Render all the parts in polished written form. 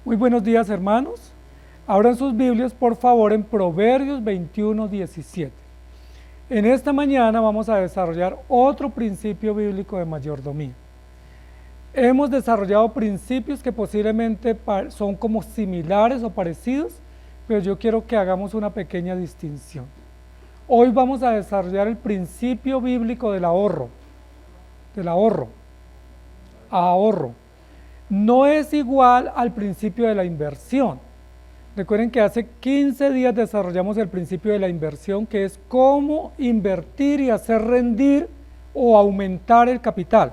Muy buenos días, hermanos. Abran sus Biblias, por favor, en Proverbios 21:17. En esta mañana vamos a desarrollar otro principio bíblico de mayordomía. Hemos desarrollado principios que posiblemente son como similares o parecidos, pero yo quiero que hagamos una pequeña distinción. Hoy vamos a desarrollar el principio bíblico del ahorro. Ahorro. No es igual al principio de la inversión. Recuerden que hace 15 días desarrollamos el principio de la inversión, que es cómo invertir y hacer rendir o aumentar el capital.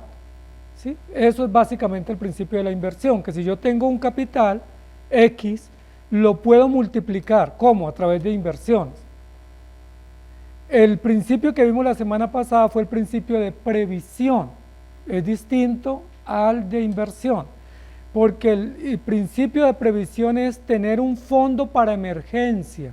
¿Sí? Eso es básicamente el principio de la inversión, que si yo tengo un capital X, lo puedo multiplicar. ¿Cómo? A través de inversiones. El principio que vimos la semana pasada fue el principio de previsión. Es distinto al de inversión, porque el principio de previsión es tener un fondo para emergencia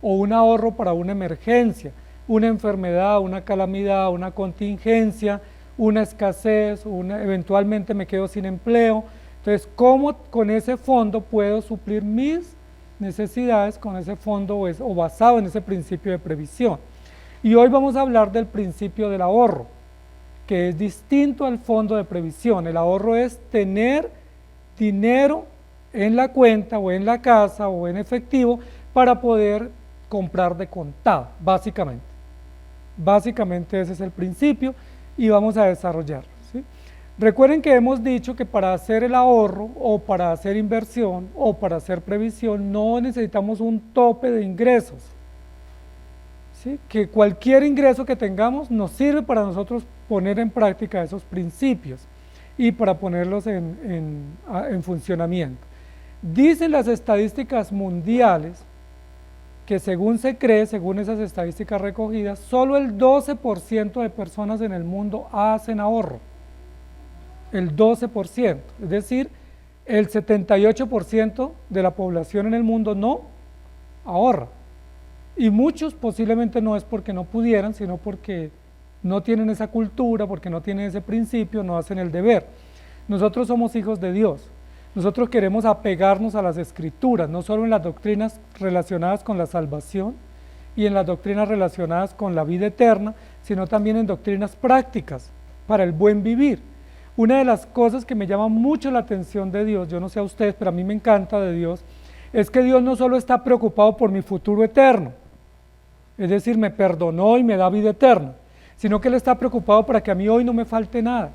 o un ahorro para una emergencia, una enfermedad, una calamidad, una contingencia, una escasez, eventualmente me quedo sin empleo. Entonces, ¿cómo con ese fondo puedo suplir mis necesidades con ese fondo o basado en ese principio de previsión? Y hoy vamos a hablar del principio del ahorro, que es distinto al fondo de previsión. El ahorro es tener dinero en la cuenta o en la casa o en efectivo para poder comprar de contado, básicamente. Básicamente ese es el principio y vamos a desarrollarlo, ¿sí? Recuerden que hemos dicho que para hacer el ahorro o para hacer inversión o para hacer previsión no necesitamos un tope de ingresos, ¿sí? Que cualquier ingreso que tengamos nos sirve para nosotros poner en práctica esos principios y para ponerlos en funcionamiento. Dicen las estadísticas mundiales que según se cree, según esas estadísticas recogidas, solo el 12% de personas en el mundo hacen ahorro. El 12%, es decir, el 78% de la población en el mundo no ahorra. Y muchos posiblemente no es porque no pudieran, sino porque no tienen esa cultura, porque no tienen ese principio, no hacen el deber. Nosotros somos hijos de Dios. Nosotros queremos apegarnos a las escrituras, no solo en las doctrinas relacionadas con la salvación y en las doctrinas relacionadas con la vida eterna, sino también en doctrinas prácticas para el buen vivir. Una de las cosas que me llama mucho la atención de Dios, yo no sé a ustedes, pero a mí me encanta de Dios, es que Dios no solo está preocupado por mi futuro eterno, es decir, me perdonó y me da vida eterna, sino que Él está preocupado para que a mí hoy no me falte nada.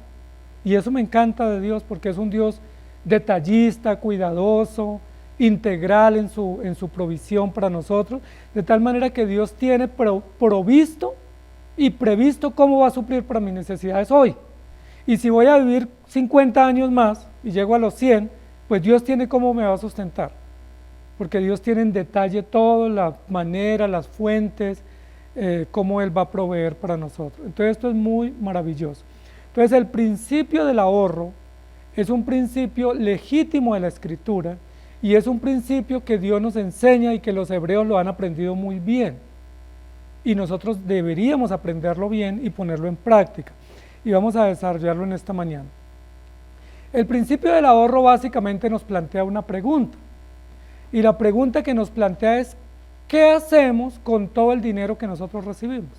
Y eso me encanta de Dios, porque es un Dios detallista, cuidadoso, integral en su provisión para nosotros, de tal manera que Dios tiene provisto y previsto cómo va a suplir para mis necesidades hoy. Y si voy a vivir 50 años más y llego a los 100, pues Dios tiene cómo me va a sustentar, porque Dios tiene en detalle todo, la manera, las fuentes, cómo Él va a proveer para nosotros. Entonces esto es muy maravilloso. Entonces el principio del ahorro es un principio legítimo de la Escritura y es un principio que Dios nos enseña y que los hebreos lo han aprendido muy bien. Y nosotros deberíamos aprenderlo bien y ponerlo en práctica. Y vamos a desarrollarlo en esta mañana. El principio del ahorro básicamente nos plantea una pregunta. Y la pregunta que nos plantea es, ¿qué hacemos con todo el dinero que nosotros recibimos?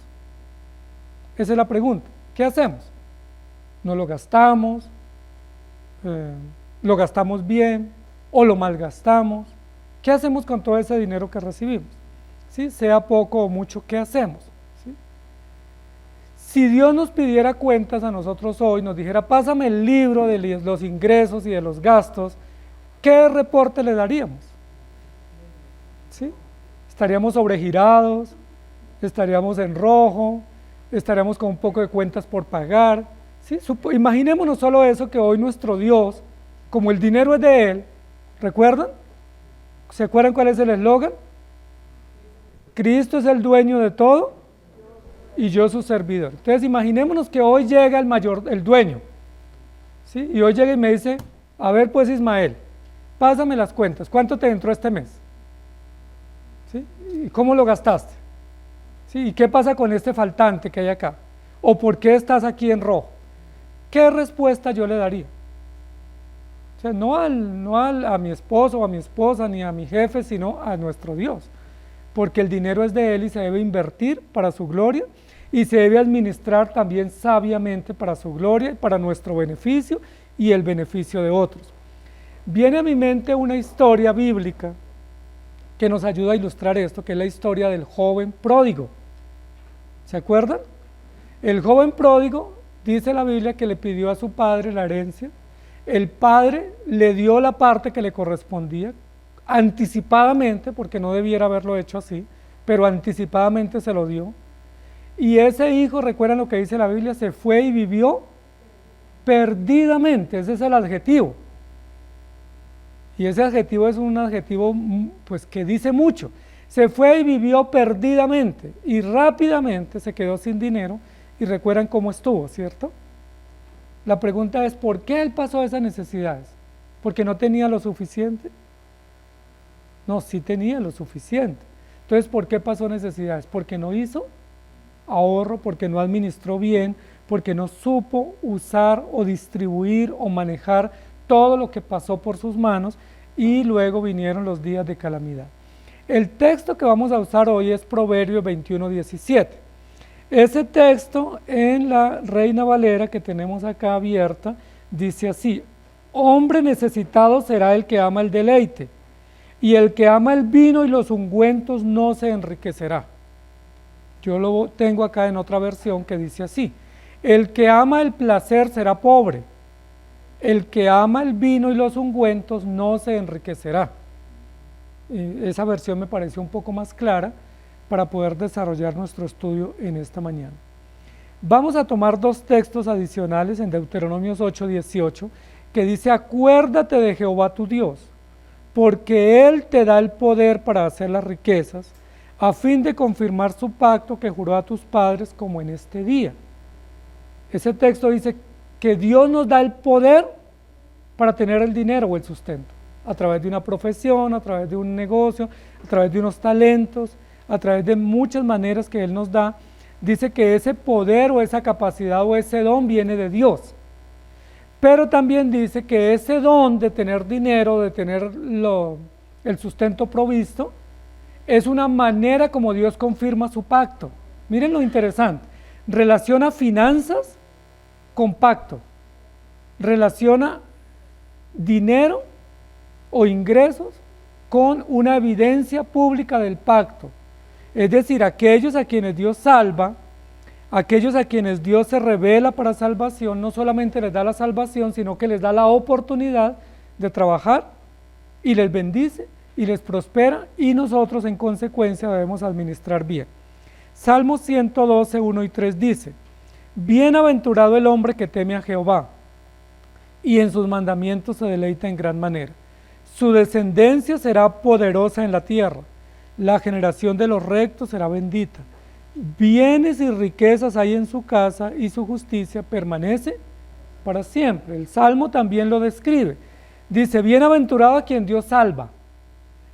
Esa es la pregunta. ¿Qué hacemos? ¿No lo gastamos? ¿Lo gastamos bien? ¿O lo malgastamos? ¿Qué hacemos con todo ese dinero que recibimos? ¿Sí? Sea poco o mucho, ¿qué hacemos? ¿Sí? Si Dios nos pidiera cuentas a nosotros hoy, nos dijera, pásame el libro de los ingresos y de los gastos, ¿qué reporte le daríamos? ¿Sí? Estaríamos sobregirados, estaríamos en rojo, estaríamos con un poco de cuentas por pagar, ¿sí? Imaginémonos solo eso, que hoy nuestro Dios, como el dinero es de Él, ¿recuerdan? ¿Se acuerdan cuál es el eslogan? Cristo es el dueño de todo y yo su servidor. Entonces imaginémonos que hoy llega el dueño, ¿sí? Y hoy llega y me dice, a ver pues Ismael, pásame las cuentas, ¿cuánto te entró este mes? ¿Sí? ¿Y cómo lo gastaste? ¿Sí? ¿Y qué pasa con este faltante que hay acá? ¿O por qué estás aquí en rojo? ¿Qué respuesta yo le daría? O sea, no a mi esposo o a mi esposa ni a mi jefe, sino a nuestro Dios. Porque el dinero es de Él y se debe invertir para su gloria y se debe administrar también sabiamente para su gloria, para nuestro beneficio y el beneficio de otros. Viene a mi mente una historia bíblica que nos ayuda a ilustrar esto, que es la historia del joven pródigo. ¿Se acuerdan? El joven pródigo, dice la Biblia, que le pidió a su padre la herencia. El padre le dio la parte que le correspondía, anticipadamente, porque no debiera haberlo hecho así, pero anticipadamente se lo dio. Y ese hijo, recuerdan lo que dice la Biblia, se fue y vivió perdidamente, ese es el adjetivo. Y ese adjetivo es un adjetivo pues, que dice mucho. Se fue y vivió perdidamente y rápidamente se quedó sin dinero y recuerdan cómo estuvo, ¿cierto? La pregunta es, ¿por qué él pasó esas necesidades? ¿Porque no tenía lo suficiente? No, sí tenía lo suficiente. Entonces, ¿por qué pasó necesidades? Porque no hizo ahorro, porque no administró bien, porque no supo usar o distribuir o manejar todo lo que pasó por sus manos y luego vinieron los días de calamidad. El texto que vamos a usar hoy es Proverbios 21:17. Ese texto en la Reina Valera que tenemos acá abierta dice así: hombre necesitado será el que ama el deleite, y el que ama el vino y los ungüentos no se enriquecerá. Yo lo tengo acá en otra versión que dice así: el que ama el placer será pobre, el que ama el vino y los ungüentos no se enriquecerá. Esa versión me pareció un poco más clara para poder desarrollar nuestro estudio en esta mañana. Vamos a tomar dos textos adicionales en Deuteronomios 8:18 que dice: acuérdate de Jehová tu Dios, porque Él te da el poder para hacer las riquezas, a fin de confirmar su pacto que juró a tus padres como en este día. Ese texto dice que Dios nos da el poder para tener el dinero o el sustento, a través de una profesión, a través de un negocio, a través de unos talentos, a través de muchas maneras que Él nos da. Dice que ese poder o esa capacidad o ese don viene de Dios. Pero también dice que ese don de tener dinero, de tener el sustento provisto, es una manera como Dios confirma su pacto. Miren lo interesante, relaciona finanzas con pacto, relaciona dinero o ingresos con una evidencia pública del pacto. Es decir, aquellos a quienes Dios salva, aquellos a quienes Dios se revela para salvación, no solamente les da la salvación, sino que les da la oportunidad de trabajar y les bendice y les prospera, y nosotros en consecuencia debemos administrar bien. Salmo 112, 1 y 3 dice: bienaventurado el hombre que teme a Jehová y en sus mandamientos se deleita en gran manera. Su descendencia será poderosa en la tierra, la generación de los rectos será bendita. Bienes y riquezas hay en su casa y su justicia permanece para siempre. El Salmo también lo describe. Dice: bienaventurado a quien Dios salva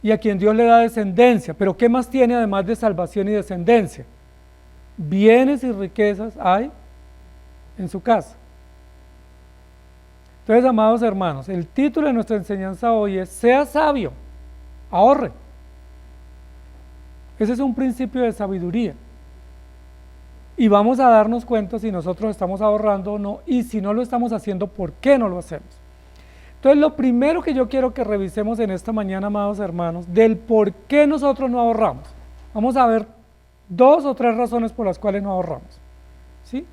y a quien Dios le da descendencia. Pero ¿qué más tiene además de salvación y descendencia? Bienes y riquezas hay en su casa. Entonces, amados hermanos, el título de nuestra enseñanza hoy es: sea sabio, ahorre. Ese es un principio de sabiduría. Y vamos a darnos cuenta si nosotros estamos ahorrando o no, y si no lo estamos haciendo, ¿por qué no lo hacemos? Entonces, lo primero que yo quiero que revisemos en esta mañana, amados hermanos, del por qué nosotros no ahorramos. Vamos a ver 2 o 3 razones por las cuales no ahorramos, ¿sí?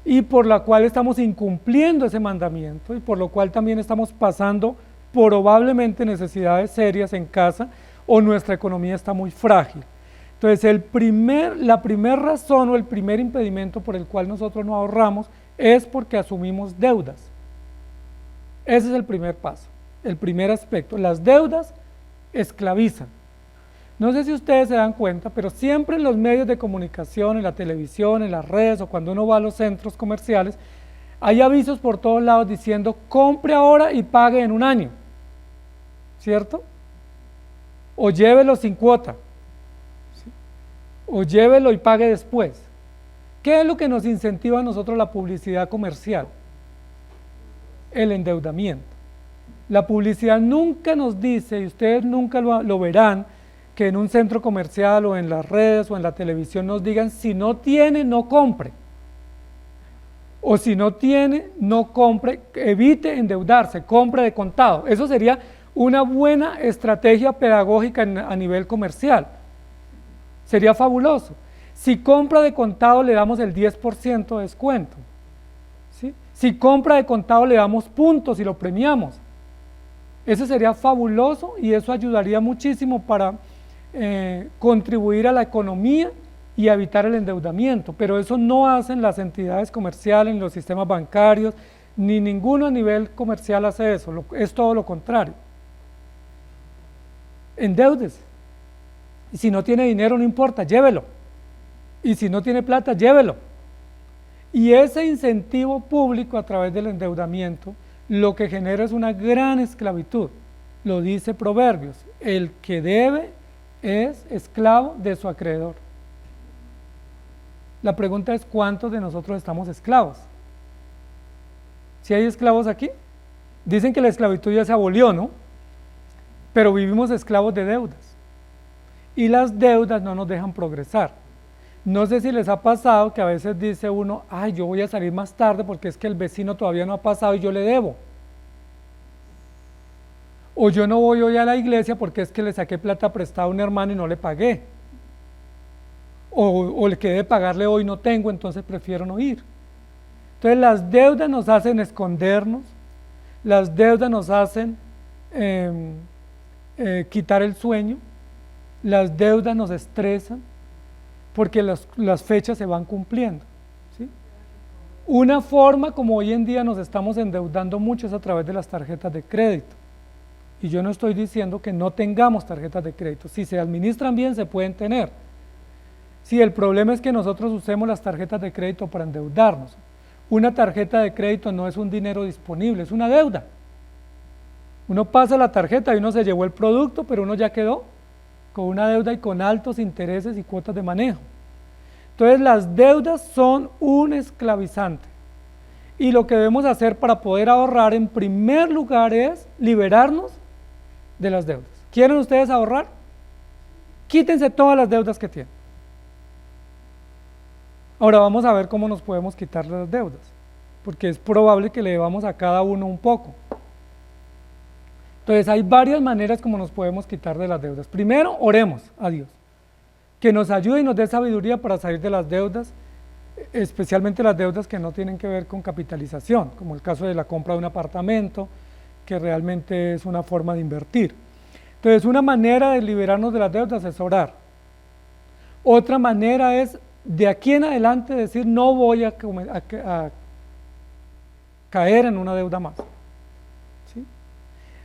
Y por la cual estamos incumpliendo ese mandamiento y por lo cual también estamos pasando probablemente necesidades serias en casa o nuestra economía está muy frágil. Entonces, la primera razón o el primer impedimento por el cual nosotros no ahorramos es porque asumimos deudas. Ese es el primer paso, el primer aspecto. Las deudas esclavizan. No sé si ustedes se dan cuenta, pero siempre en los medios de comunicación, en la televisión, en las redes o cuando uno va a los centros comerciales, hay avisos por todos lados diciendo: compre ahora y pague en un año, ¿cierto? O llévelo sin cuota, ¿sí? O llévelo y pague después. ¿Qué es lo que nos incentiva a nosotros la publicidad comercial? El endeudamiento. La publicidad nunca nos dice, y ustedes nunca lo verán, que en un centro comercial o en las redes o en la televisión nos digan, si no tiene, no compre. O si no tiene, no compre, evite endeudarse, compre de contado. Eso sería una buena estrategia pedagógica a nivel comercial. Sería fabuloso. Si compra de contado, le damos el 10% de descuento. ¿Sí? Si compra de contado, le damos puntos y lo premiamos. Eso sería fabuloso y eso ayudaría muchísimo para contribuir a la economía y evitar el endeudamiento, pero eso no hacen las entidades comerciales, ni los sistemas bancarios, ni ninguno a nivel comercial hace eso, es todo lo contrario. Endeudes, y si no tiene dinero no importa, llévelo, y si no tiene plata, llévelo. Y ese incentivo público a través del endeudamiento, lo que genera es una gran esclavitud, lo dice Proverbios, el que debe es esclavo de su acreedor. La pregunta es, ¿cuántos de nosotros estamos esclavos? ¿Si hay esclavos aquí? Dicen que la esclavitud ya se abolió, ¿no? Pero vivimos esclavos de deudas. Y las deudas no nos dejan progresar. No sé si les ha pasado que a veces dice uno, ay, yo voy a salir más tarde porque es que el vecino todavía no ha pasado y yo le debo. O yo no voy hoy a la iglesia porque es que le saqué plata prestada a un hermano y no le pagué. O le quedé de pagarle hoy no tengo, entonces prefiero no ir. Entonces las deudas nos hacen escondernos, las deudas nos hacen quitar el sueño, las deudas nos estresan porque las fechas se van cumpliendo, ¿sí? Una forma como hoy en día nos estamos endeudando mucho es a través de las tarjetas de crédito. Y yo no estoy diciendo que no tengamos tarjetas de crédito, si se administran bien se pueden tener. Sí, el problema es que nosotros usemos las tarjetas de crédito para endeudarnos. Una tarjeta de crédito no es un dinero disponible, es una deuda. Uno pasa la tarjeta y uno se llevó el producto, pero uno ya quedó con una deuda y con altos intereses y cuotas de manejo. Entonces las deudas son un esclavizante. Y lo que debemos hacer para poder ahorrar en primer lugar es liberarnos de las deudas. ¿Quieren ustedes ahorrar? Quítense todas las deudas que tienen. Ahora vamos a ver cómo nos podemos quitar las deudas, porque es probable que le debamos a cada uno un poco. Entonces hay varias maneras como nos podemos quitar de las deudas. Primero, oremos a Dios, que nos ayude y nos dé sabiduría para salir de las deudas, especialmente las deudas que no tienen que ver con capitalización, como el caso de la compra de un apartamento, que realmente es una forma de invertir. Entonces una manera de liberarnos de las deudas es orar. Otra manera es de aquí en adelante decir no voy a caer en una deuda más. ¿Sí?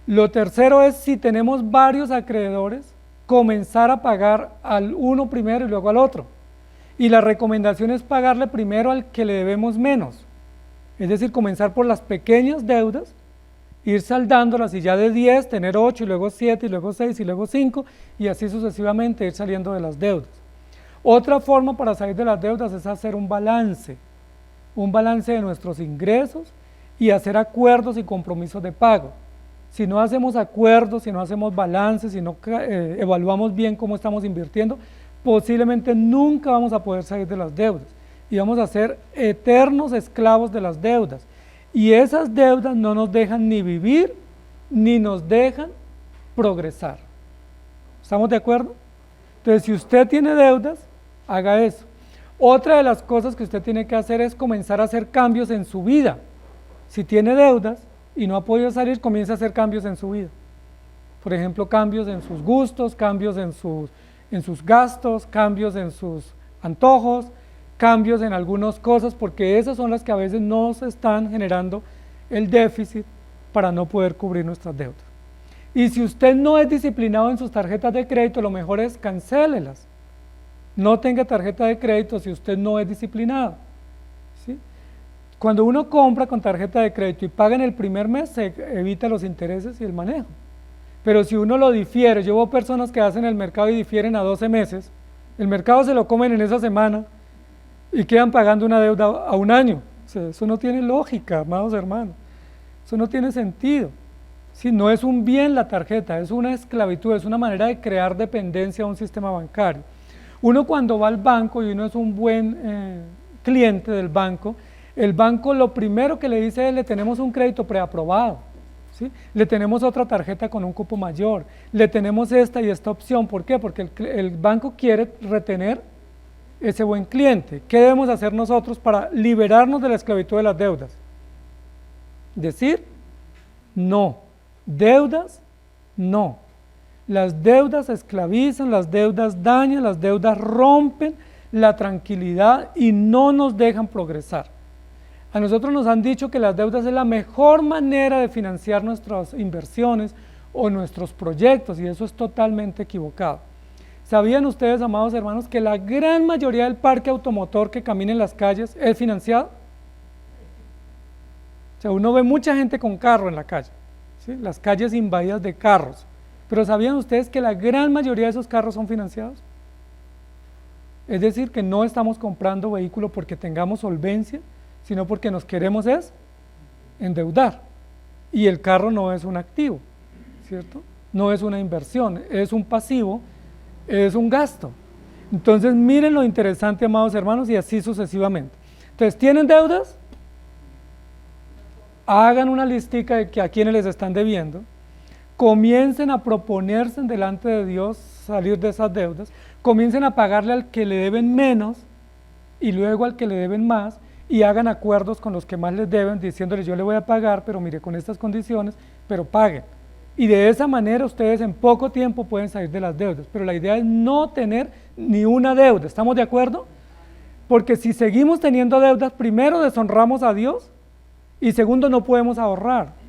Lo tercero es, si tenemos varios acreedores, comenzar a pagar al uno primero y luego al otro. Y la recomendación es pagarle primero al que le debemos menos. Es decir, comenzar por las pequeñas deudas, ir saldándolas y ya de 10 tener 8 y luego 7 y luego 6 y luego 5 y así sucesivamente ir saliendo de las deudas. Otra forma para salir de las deudas es hacer un balance de nuestros ingresos y hacer acuerdos y compromisos de pago. Si no hacemos acuerdos, si no hacemos balances, si no evaluamos bien cómo estamos invirtiendo, posiblemente nunca vamos a poder salir de las deudas y vamos a ser eternos esclavos de las deudas. Y esas deudas no nos dejan ni vivir, ni nos dejan progresar. ¿Estamos de acuerdo? Entonces, si usted tiene deudas, haga eso. Otra de las cosas que usted tiene que hacer es comenzar a hacer cambios en su vida. Si tiene deudas y no ha podido salir, comience a hacer cambios en su vida. Por ejemplo, cambios en sus gustos, cambios en sus gastos, cambios en sus antojos, cambios en algunas cosas, porque esas son las que a veces nos están generando el déficit para no poder cubrir nuestras deudas. Y si usted no es disciplinado en sus tarjetas de crédito, lo mejor es cancélelas. No tenga tarjeta de crédito si usted no es disciplinado. ¿Sí? Cuando uno compra con tarjeta de crédito y paga en el primer mes, se evita los intereses y el manejo. Pero si uno lo difiere, yo veo personas que hacen el mercado y difieren a 12 meses, el mercado se lo comen en esa semana y quedan pagando una deuda a un año. O sea, eso no tiene lógica, amados hermanos. Eso no tiene sentido. ¿Sí? No es un bien la tarjeta, es una esclavitud, es una manera de crear dependencia a un sistema bancario. Uno cuando va al banco y uno es un buen cliente del banco, el banco lo primero que le dice es: le tenemos un crédito preaprobado, ¿sí? Le tenemos otra tarjeta con un cupo mayor, le tenemos esta y esta opción. ¿Por qué? Porque el banco quiere retener ese buen cliente. ¿Qué debemos hacer nosotros para liberarnos de la esclavitud de las deudas? Decir no. Deudas, no. Las deudas esclavizan, las deudas dañan, las deudas rompen la tranquilidad y no nos dejan progresar. A nosotros nos han dicho que las deudas es la mejor manera de financiar nuestras inversiones o nuestros proyectos, y eso es totalmente equivocado. ¿Sabían ustedes, amados hermanos, que la gran mayoría del parque automotor que camina en las calles es financiado? O sea, uno ve mucha gente con carro en la calle, ¿sí? Las calles invadidas de carros. Pero ¿sabían ustedes que la gran mayoría de esos carros son financiados? Es decir, que no estamos comprando vehículos porque tengamos solvencia, sino porque nos queremos endeudar. Y el carro no es un activo, ¿cierto? No es una inversión, es un pasivo, es un gasto. Entonces miren lo interesante, amados hermanos, y así sucesivamente. Entonces, ¿tienen deudas? Hagan una listica de a quienes les están debiendo. Comiencen a proponerse delante de Dios salir de esas deudas, comiencen a pagarle al que le deben menos y luego al que le deben más, y hagan acuerdos con los que más les deben, diciéndoles: yo le voy a pagar, pero mire, con estas condiciones, pero paguen. Y de esa manera ustedes en poco tiempo pueden salir de las deudas, pero la idea es no tener ni una deuda. ¿Estamos de acuerdo? Porque si seguimos teniendo deudas, primero deshonramos a Dios y segundo no podemos ahorrar.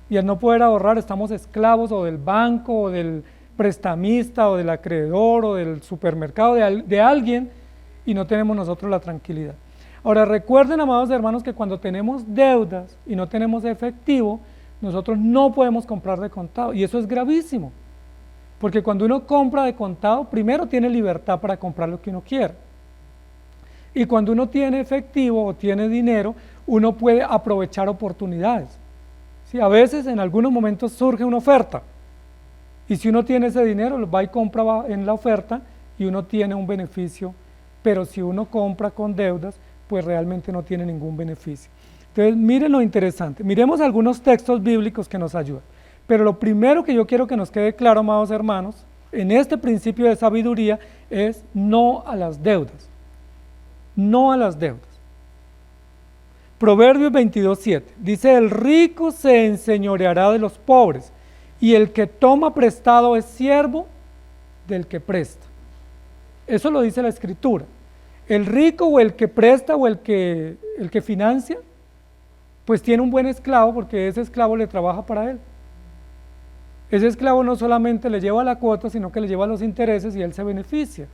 Y al no poder ahorrar estamos esclavos o del banco o del prestamista o del acreedor o del supermercado de alguien, y no tenemos nosotros la tranquilidad. Ahora recuerden, amados hermanos, que cuando tenemos deudas y no tenemos efectivo, nosotros no podemos comprar de contado, y eso es gravísimo, porque cuando uno compra de contado, primero tiene libertad para comprar lo que uno quiera, y cuando uno tiene efectivo o tiene dinero, uno puede aprovechar oportunidades. Sí, a veces en algunos momentos surge una oferta, y si uno tiene ese dinero, va y compra en la oferta y uno tiene un beneficio, pero si uno compra con deudas, pues realmente no tiene ningún beneficio. Entonces miren lo interesante, miremos algunos textos bíblicos que nos ayudan, pero lo primero que yo quiero que nos quede claro, amados hermanos, en este principio de sabiduría es no a las deudas, no a las deudas. Proverbios 22:7 dice: el rico se enseñoreará de los pobres, y el que toma prestado es siervo del que presta. Eso lo dice la Escritura. El rico o el que presta o el que financia, pues tiene un buen esclavo, porque ese esclavo le trabaja para él. Ese esclavo no solamente le lleva la cuota, sino que le lleva los intereses y él se beneficia.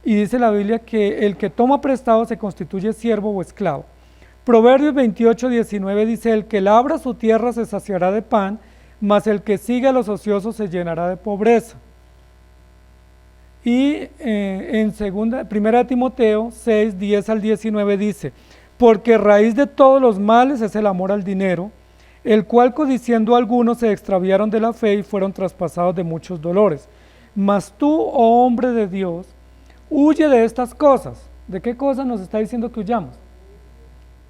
Y dice la Biblia que el que toma prestado se constituye siervo o esclavo. Proverbios 28:19 dice: el que labra su tierra se saciará de pan, mas el que sigue a los ociosos se llenará de pobreza. Y en 1 Timoteo 6:10-19 dice: porque raíz de todos los males es el amor al dinero, el cual codiciando algunos se extraviaron de la fe y fueron traspasados de muchos dolores. Mas tú, oh hombre de Dios, huye de estas cosas. ¿De qué cosas nos está diciendo que huyamos?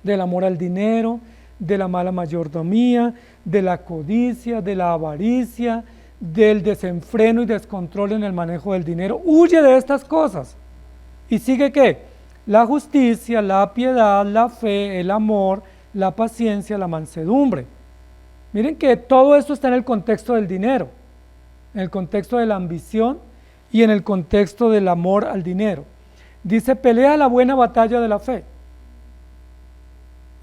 Del amor al dinero, de la mala mayordomía, de la codicia, de la avaricia, del desenfreno y descontrol en el manejo del dinero. Huye de estas cosas. ¿Y sigue qué? La justicia, la piedad, la fe, el amor, la paciencia, la mansedumbre. Miren que todo esto está en el contexto del dinero, en el contexto de la ambición y en el contexto del amor al dinero. Dice: pelea la buena batalla de la fe.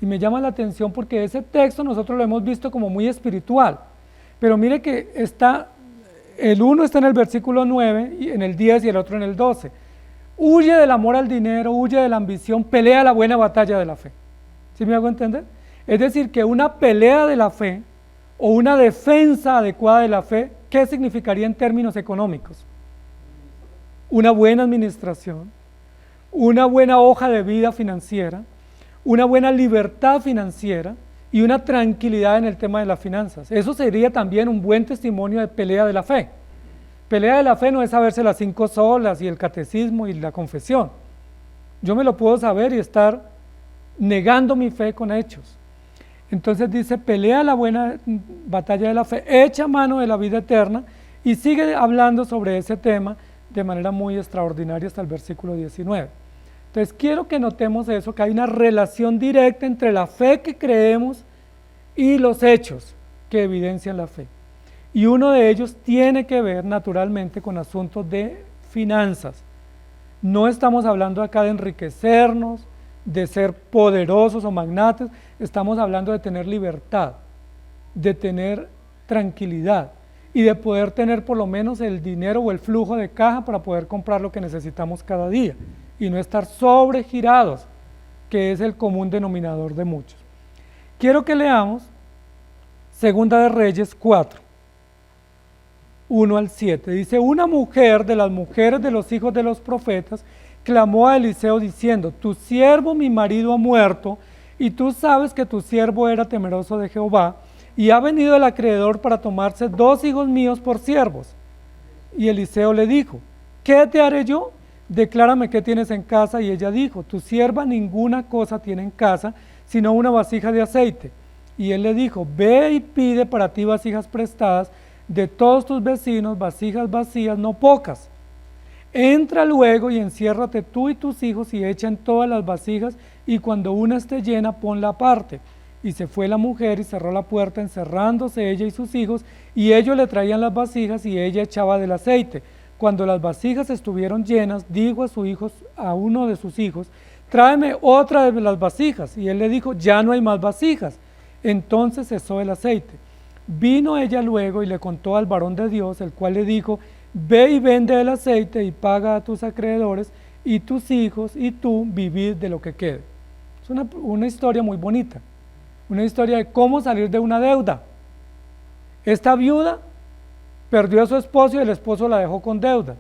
Y me llama la atención porque ese texto nosotros lo hemos visto como muy espiritual, pero mire que el uno está en el versículo 9, y en el 10 y el otro en el 12. Huye del amor al dinero, huye de la ambición, pelea la buena batalla de la fe. ¿Sí me hago entender? Es decir, que una pelea de la fe o una defensa adecuada de la fe, ¿qué significaría en términos económicos? Una buena administración, una buena hoja de vida financiera, una buena libertad financiera, y una tranquilidad en el tema de las finanzas. Eso sería también un buen testimonio de pelea de la fe. Pelea de la fe no es saberse las 5 solas y el catecismo y la confesión. Yo me lo puedo saber y estar negando mi fe con hechos. Entonces dice, pelea la buena batalla de la fe, echa mano de la vida eterna, y sigue hablando sobre ese tema de manera muy extraordinaria hasta el versículo 19. Entonces quiero que notemos eso, que hay una relación directa entre la fe que creemos y los hechos que evidencian la fe. Y uno de ellos tiene que ver naturalmente con asuntos de finanzas. No estamos hablando acá de enriquecernos, de ser poderosos o magnates, estamos hablando de tener libertad, de tener tranquilidad y de poder tener por lo menos el dinero o el flujo de caja para poder comprar lo que necesitamos cada día y no estar sobregirados, que es el común denominador de muchos. Quiero que leamos Segunda de Reyes 4, 1 al 7. Dice, una mujer de las mujeres de los hijos de los profetas clamó a Eliseo diciendo, tu siervo mi marido ha muerto, y tú sabes que tu siervo era temeroso de Jehová, y ha venido el acreedor para tomarse 2 hijos míos por siervos. Y Eliseo le dijo, ¿qué te haré yo? Declárame qué tienes en casa. Y ella dijo, tu sierva ninguna cosa tiene en casa, sino una vasija de aceite. Y él le dijo, ve y pide para ti vasijas prestadas de todos tus vecinos, vasijas vacías, no pocas. Entra luego y enciérrate tú y tus hijos y echa en todas las vasijas, y cuando una esté llena, ponla aparte. Y se fue la mujer y cerró la puerta, encerrándose ella y sus hijos, y ellos le traían las vasijas y ella echaba del aceite. Cuando las vasijas estuvieron llenas, dijo a su hijo, a uno de sus hijos, tráeme otra de las vasijas. Y él le dijo, ya no hay más vasijas. Entonces cesó el aceite. Vino ella luego y le contó al varón de Dios, el cual le dijo, ve y vende el aceite y paga a tus acreedores, y tus hijos y tú vivid de lo que quede. Es una historia muy bonita, una historia de cómo salir de una deuda. Esta viuda perdió a su esposo y el esposo la dejó con deuda.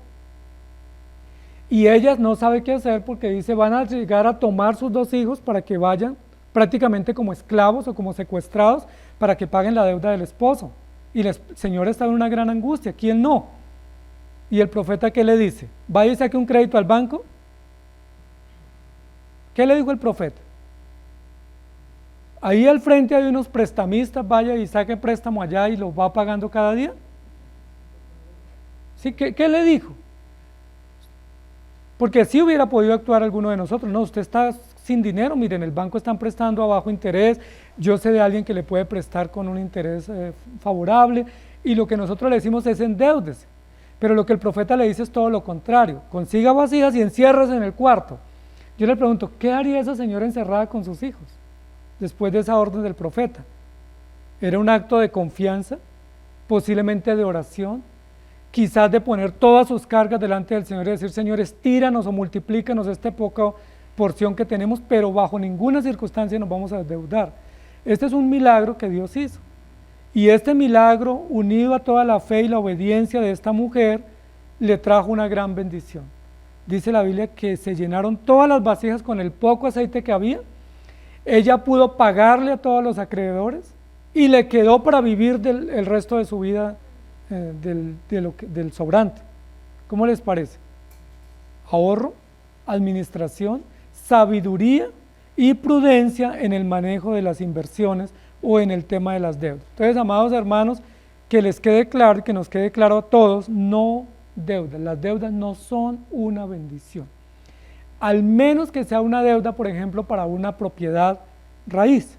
Y ella no sabe qué hacer porque dice, van a llegar a tomar sus 2 hijos para que vayan prácticamente como esclavos o como secuestrados para que paguen la deuda del esposo. Y el Señor está en una gran angustia, ¿quién no? Y el profeta, ¿qué le dice? Vaya y saque un crédito al banco. ¿Qué le dijo el profeta? Ahí al frente hay unos prestamistas, vaya y saque préstamo allá y lo va pagando cada día. ¿Sí? ¿Qué le dijo? Porque así hubiera podido actuar alguno de nosotros. No, usted está sin dinero, miren, el banco están prestando a bajo interés, yo sé de alguien que le puede prestar con un interés favorable, y lo que nosotros le decimos es endeúdese. Pero lo que el profeta le dice es todo lo contrario, consiga vasijas y enciérrese en el cuarto. Yo le pregunto, ¿qué haría esa señora encerrada con sus hijos después de esa orden del profeta? ¿Era un acto de confianza? Posiblemente de oración, quizás de poner todas sus cargas delante del Señor y decir, Señor, estíranos o multiplícanos esta poca porción que tenemos, pero bajo ninguna circunstancia nos vamos a endeudar. Este es un milagro que Dios hizo. Y este milagro, unido a toda la fe y la obediencia de esta mujer, le trajo una gran bendición. Dice la Biblia que se llenaron todas las vasijas con el poco aceite que había. Ella pudo pagarle a todos los acreedores y le quedó para vivir el resto de su vida del sobrante. ¿Cómo les parece? Ahorro, administración, sabiduría y prudencia en el manejo de las inversiones o en el tema de las deudas. Entonces, amados hermanos, que les quede claro, que nos quede claro a todos, no deudas. Las deudas no son una bendición. Al menos que sea una deuda, por ejemplo, para una propiedad raíz,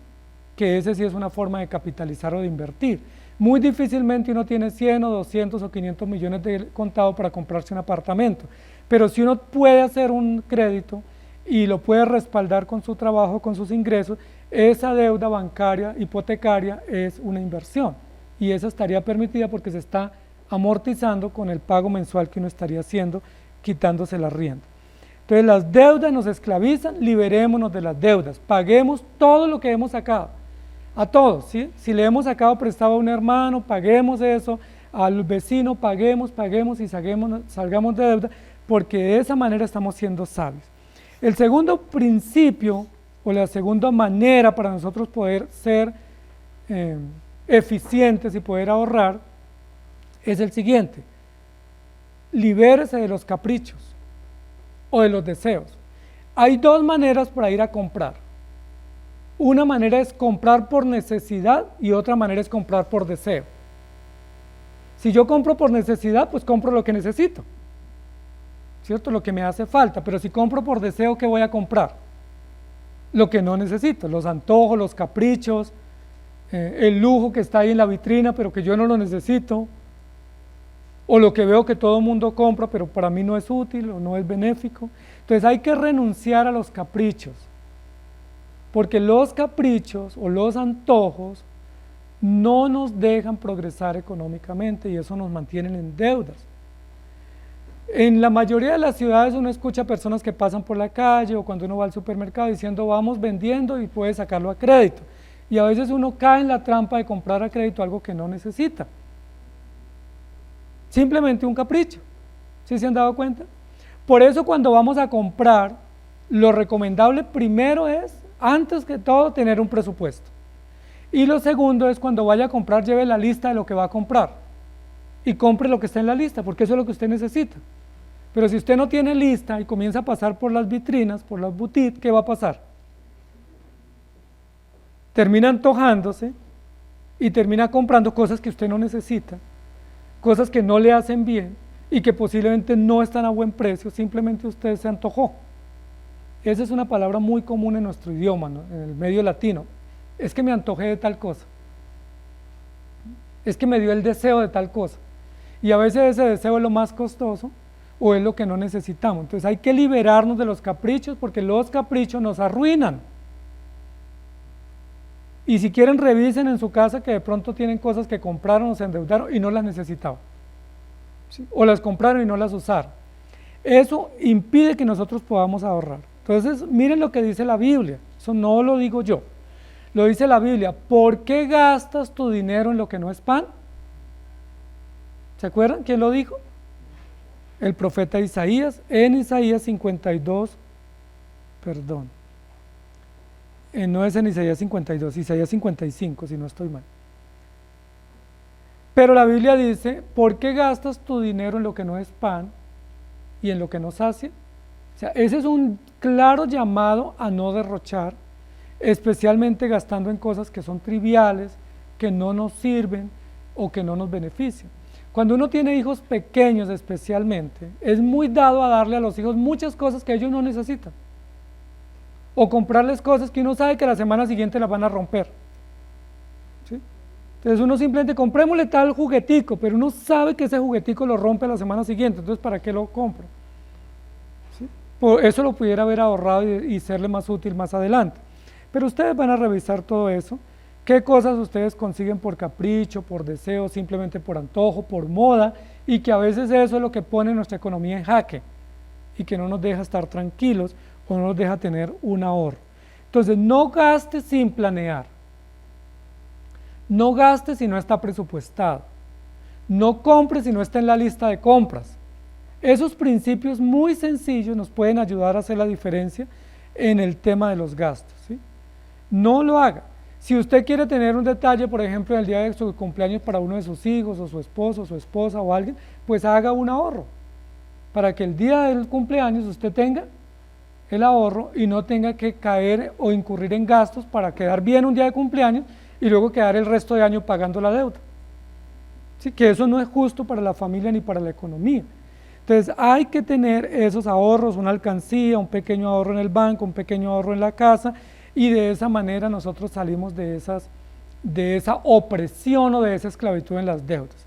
que ese sí es una forma de capitalizar o de invertir. Muy difícilmente uno tiene 100 o 200 o 500 millones de contado para comprarse un apartamento, pero si uno puede hacer un crédito y lo puede respaldar con su trabajo, con sus ingresos, esa deuda bancaria, hipotecaria, es una inversión, y esa estaría permitida porque se está amortizando con el pago mensual que uno estaría haciendo, quitándose la rienda. Entonces las deudas nos esclavizan, liberémonos de las deudas, paguemos todo lo que hemos sacado, a todos, ¿sí? Si le hemos sacado prestado a un hermano, paguemos eso, al vecino paguemos y salgamos de deuda, porque de esa manera estamos siendo sabios. El segundo principio o la segunda manera para nosotros poder ser eficientes y poder ahorrar es el siguiente: libérese de los caprichos o de los deseos. Hay dos maneras para ir a comprar. Una manera es comprar por necesidad y otra manera es comprar por deseo. Si yo compro por necesidad, pues compro lo que necesito, ¿cierto? Lo que me hace falta. Pero si compro por deseo, ¿qué voy a comprar? Lo que no necesito, los antojos, los caprichos, el lujo que está ahí en la vitrina, pero que yo no lo necesito, o lo que veo que todo el mundo compra, pero para mí no es útil o no es benéfico. Entonces hay que renunciar a los caprichos, porque los caprichos o los antojos no nos dejan progresar económicamente y eso nos mantiene en deudas. En la mayoría de las ciudades uno escucha personas que pasan por la calle o cuando uno va al supermercado diciendo vamos vendiendo y puede sacarlo a crédito. Y a veces uno cae en la trampa de comprar a crédito algo que no necesita. Simplemente un capricho. ¿Sí se han dado cuenta? Por eso cuando vamos a comprar, lo recomendable primero es, antes que todo, tener un presupuesto. Y lo segundo es cuando vaya a comprar, lleve la lista de lo que va a comprar. Y compre lo que está en la lista, porque eso es lo que usted necesita. Pero si usted no tiene lista y comienza a pasar por las vitrinas, por las boutiques, ¿qué va a pasar? Termina antojándose y termina comprando cosas que usted no necesita, cosas que no le hacen bien y que posiblemente no están a buen precio, simplemente usted se antojó. Esa es una palabra muy común en nuestro idioma, ¿no? En el medio latino. Es que me antojé de tal cosa. Es que me dio el deseo de tal cosa. Y a veces ese deseo es lo más costoso o es lo que no necesitamos. Entonces hay que liberarnos de los caprichos porque los caprichos nos arruinan. Y si quieren, revisen en su casa que de pronto tienen cosas que compraron o se endeudaron y no las necesitaban, ¿sí? O las compraron y no las usaron. Eso impide que nosotros podamos ahorrar. Entonces, miren lo que dice la Biblia. Eso no lo digo yo. Lo dice la Biblia. ¿Por qué gastas tu dinero en lo que no es pan? ¿Se acuerdan quién lo dijo? El profeta Isaías, en Isaías 52, perdón. No es en Isaías 52, Isaías 55, si no estoy mal. Pero la Biblia dice, ¿por qué gastas tu dinero en lo que no es pan y en lo que no sacia? O sea, ese es un claro llamado a no derrochar, especialmente gastando en cosas que son triviales, que no nos sirven o que no nos benefician. Cuando uno tiene hijos pequeños especialmente, es muy dado a darle a los hijos muchas cosas que ellos no necesitan. O comprarles cosas que uno sabe que la semana siguiente las van a romper, ¿sí? Entonces uno simplemente, comprémosle tal juguetico, pero uno sabe que ese juguetico lo rompe la semana siguiente, entonces ¿para qué lo compro? ¿Sí? Por eso lo pudiera haber ahorrado y serle más útil más adelante. Pero ustedes van a revisar todo eso, qué cosas ustedes consiguen por capricho, por deseo, simplemente por antojo, por moda, y que a veces eso es lo que pone nuestra economía en jaque y que no nos deja estar tranquilos o no nos deja tener un ahorro. Entonces, no gaste sin planear. No gaste si no está presupuestado. No compre si no está en la lista de compras. Esos principios muy sencillos nos pueden ayudar a hacer la diferencia en el tema de los gastos, ¿sí? No lo haga. Si usted quiere tener un detalle, por ejemplo, en el día de su cumpleaños para uno de sus hijos, o su esposo, o su esposa, o alguien, pues haga un ahorro, para que el día del cumpleaños usted tenga el ahorro y no tenga que caer o incurrir en gastos para quedar bien un día de cumpleaños y luego quedar el resto de año pagando la deuda. ¿Sí? Que eso no es justo para la familia ni para la economía. Entonces hay que tener esos ahorros, una alcancía, un pequeño ahorro en el banco, un pequeño ahorro en la casa, y de esa manera nosotros salimos de esa opresión o de esa esclavitud en las deudas.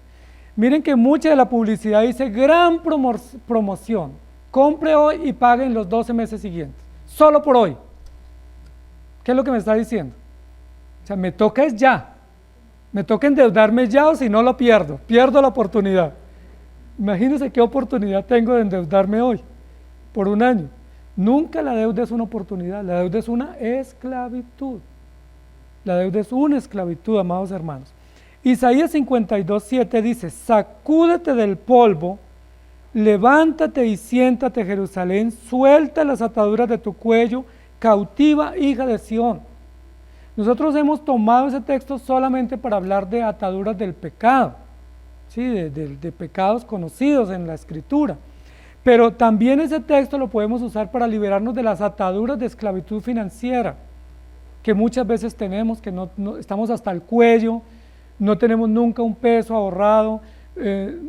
Miren que mucha de la publicidad dice gran promoción, compre hoy y pague en los 12 meses siguientes, solo por hoy. ¿Qué es lo que me está diciendo? O sea, me toca es ya, me toca endeudarme ya o si no lo pierdo la oportunidad. Imagínense qué oportunidad tengo de endeudarme hoy, por un año. Nunca la deuda es una oportunidad, la deuda es una esclavitud. La deuda es una esclavitud, amados hermanos. Isaías 52:7 dice, sacúdete del polvo, levántate y siéntate, Jerusalén, suelta las ataduras de tu cuello, cautiva, hija de Sión. Nosotros hemos tomado ese texto solamente para hablar de ataduras del pecado, ¿sí? de pecados conocidos en la Escritura. Pero también ese texto lo podemos usar para liberarnos de las ataduras de esclavitud financiera, que muchas veces tenemos, que no estamos hasta el cuello, no tenemos nunca un peso ahorrado,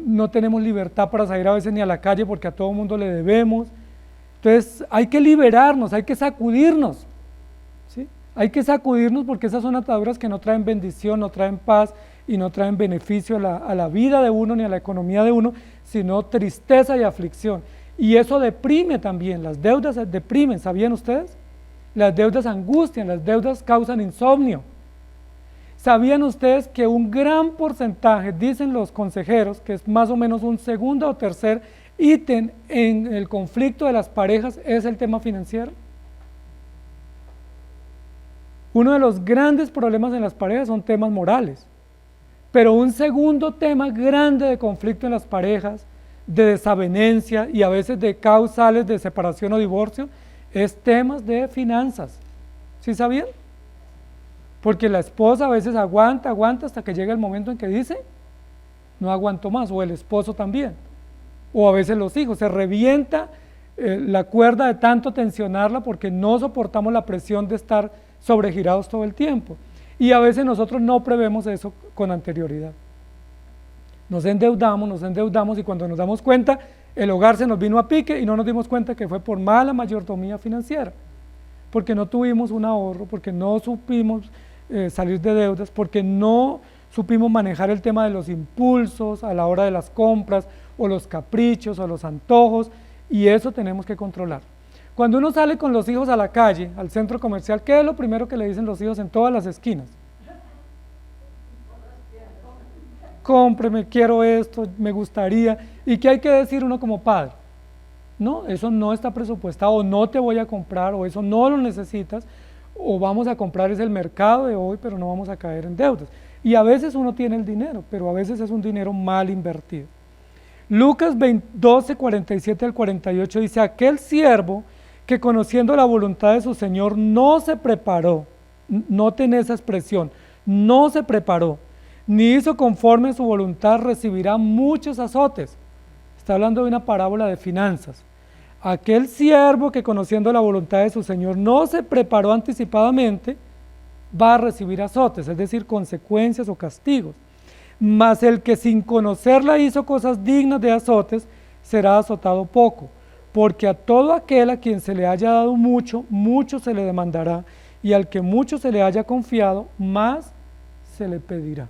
no tenemos libertad para salir a veces ni a la calle porque a todo mundo le debemos. Entonces hay que liberarnos, hay que sacudirnos, ¿sí? Hay que sacudirnos porque esas son ataduras que no traen bendición, no traen paz y no traen beneficio a la vida de uno ni a la economía de uno, sino tristeza y aflicción. Y eso deprime también, las deudas deprimen, ¿sabían ustedes? Las deudas angustian, las deudas causan insomnio. ¿Sabían ustedes que un gran porcentaje, dicen los consejeros, que es más o menos un segundo o tercer ítem en el conflicto de las parejas es el tema financiero? Uno de los grandes problemas en las parejas son temas morales, pero un segundo tema grande de conflicto en las parejas, de desavenencia y a veces de causales de separación o divorcio, es temas de finanzas. ¿Sí sabían? Porque la esposa a veces aguanta hasta que llega el momento en que dice, no aguanto más, o el esposo también, o a veces los hijos, se revienta la cuerda de tanto tensionarla porque no soportamos la presión de estar sobregirados todo el tiempo, y a veces nosotros no prevemos eso con anterioridad. Nos endeudamos y cuando nos damos cuenta, el hogar se nos vino a pique y no nos dimos cuenta que fue por mala mayordomía financiera, porque no tuvimos un ahorro, porque no supimos salir de deudas, porque no supimos manejar el tema de los impulsos a la hora de las compras, o los caprichos, o los antojos, y eso tenemos que controlar. Cuando uno sale con los hijos a la calle, al centro comercial, ¿qué es lo primero que le dicen los hijos en todas las esquinas? Cómpreme, quiero esto, me gustaría. ¿Y qué hay que decir uno como padre? No, eso no está presupuestado, o no te voy a comprar, o eso no lo necesitas, o vamos a comprar es el mercado de hoy, pero no vamos a caer en deudas. Y a veces uno tiene el dinero, pero a veces es un dinero mal invertido. Lucas 12, 47 al 48 dice, aquel siervo que conociendo la voluntad de su Señor no se preparó, noten esa expresión, no se preparó, ni hizo conforme a su voluntad, recibirá muchos azotes. Está hablando de una parábola de finanzas. Aquel siervo que conociendo la voluntad de su Señor no se preparó anticipadamente, va a recibir azotes, es decir, consecuencias o castigos. Mas el que sin conocerla hizo cosas dignas de azotes, será azotado poco, porque a todo aquel a quien se le haya dado mucho, mucho se le demandará, y al que mucho se le haya confiado, más se le pedirá.